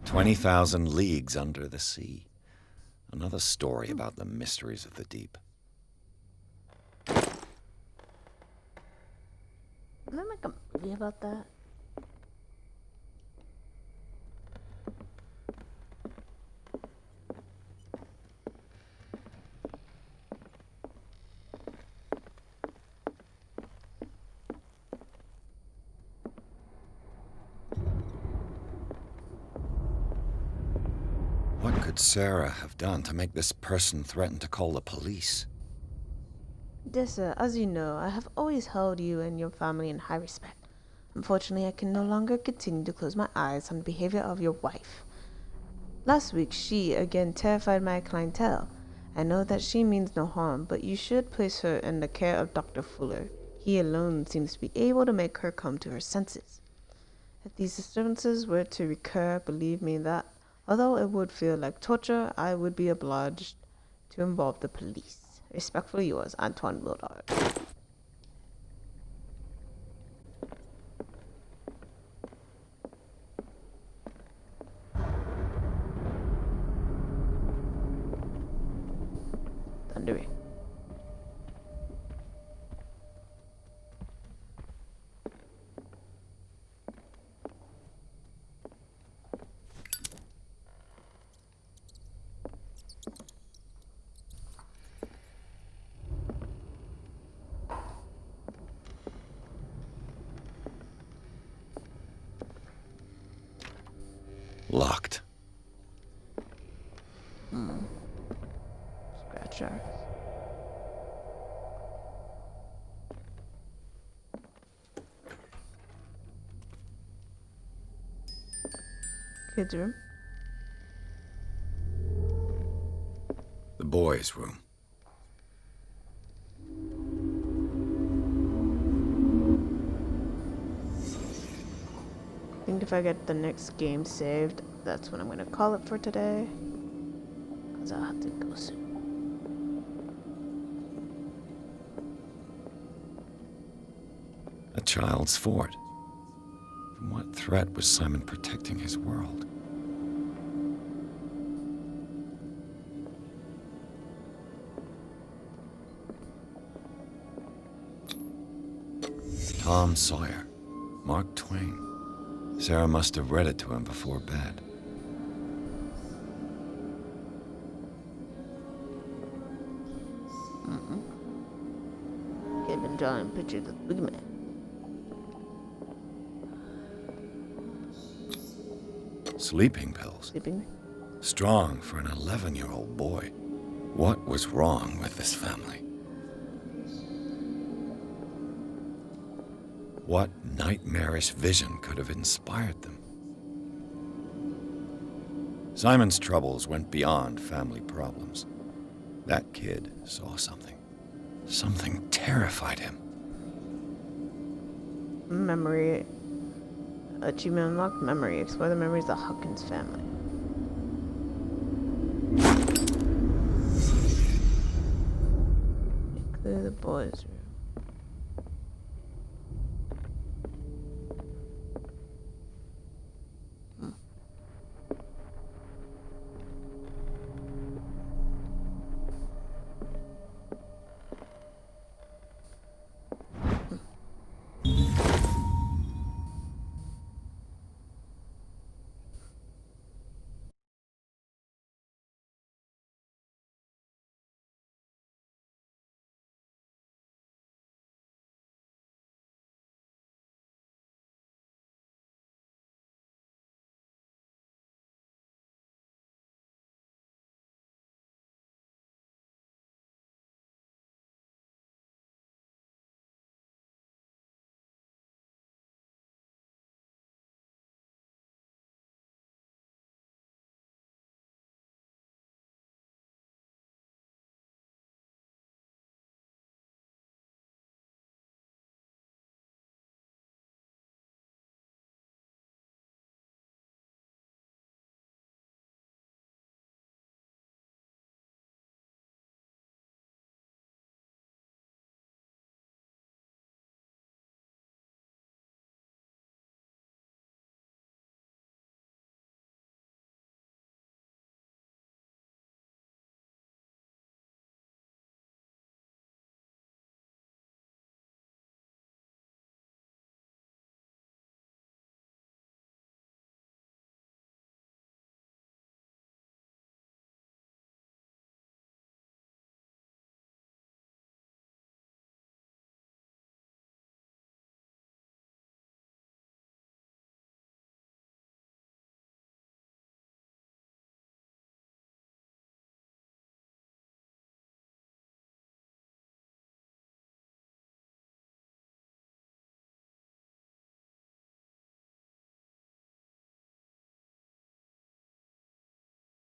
"20,000 Leagues Under the Sea." Another story about the mysteries of the deep. Did they make a movie about that? What could Sarah have done to make this person threaten to call the police? Dear sir, as you know, I have always held you and your family in high respect. Unfortunately, I can no longer continue to close my eyes on the behavior of your wife. Last week, she again terrified my clientele. I know that she means no harm, but you should place her in the care of Dr. Fuller. He alone seems to be able to make her come to her senses. If these disturbances were to recur, believe me that, although it would feel like torture, I would be obliged to involve the police. Respectfully yours, Antoine Willard. Thundering. Locked. Scratcher. Kids' room. The boys' room. I think if I get the next game saved, that's when I'm gonna call it for today. Cause I'll have to go soon. A child's fort. From what threat was Simon protecting his world? Tom Sawyer. Mark Twain. Sarah must have read it to him before bed. Kid been drawing pictures of the big man. Sleeping pills. Sleeping? Strong for an 11-year-old boy. What was wrong with this family? What nightmarish vision could have inspired them? Simon's troubles went beyond family problems. That kid saw something. Something terrified him. Memory Achievement unlocked. Memory. Explore the memories of the Hawkins family. Clear the boys' room.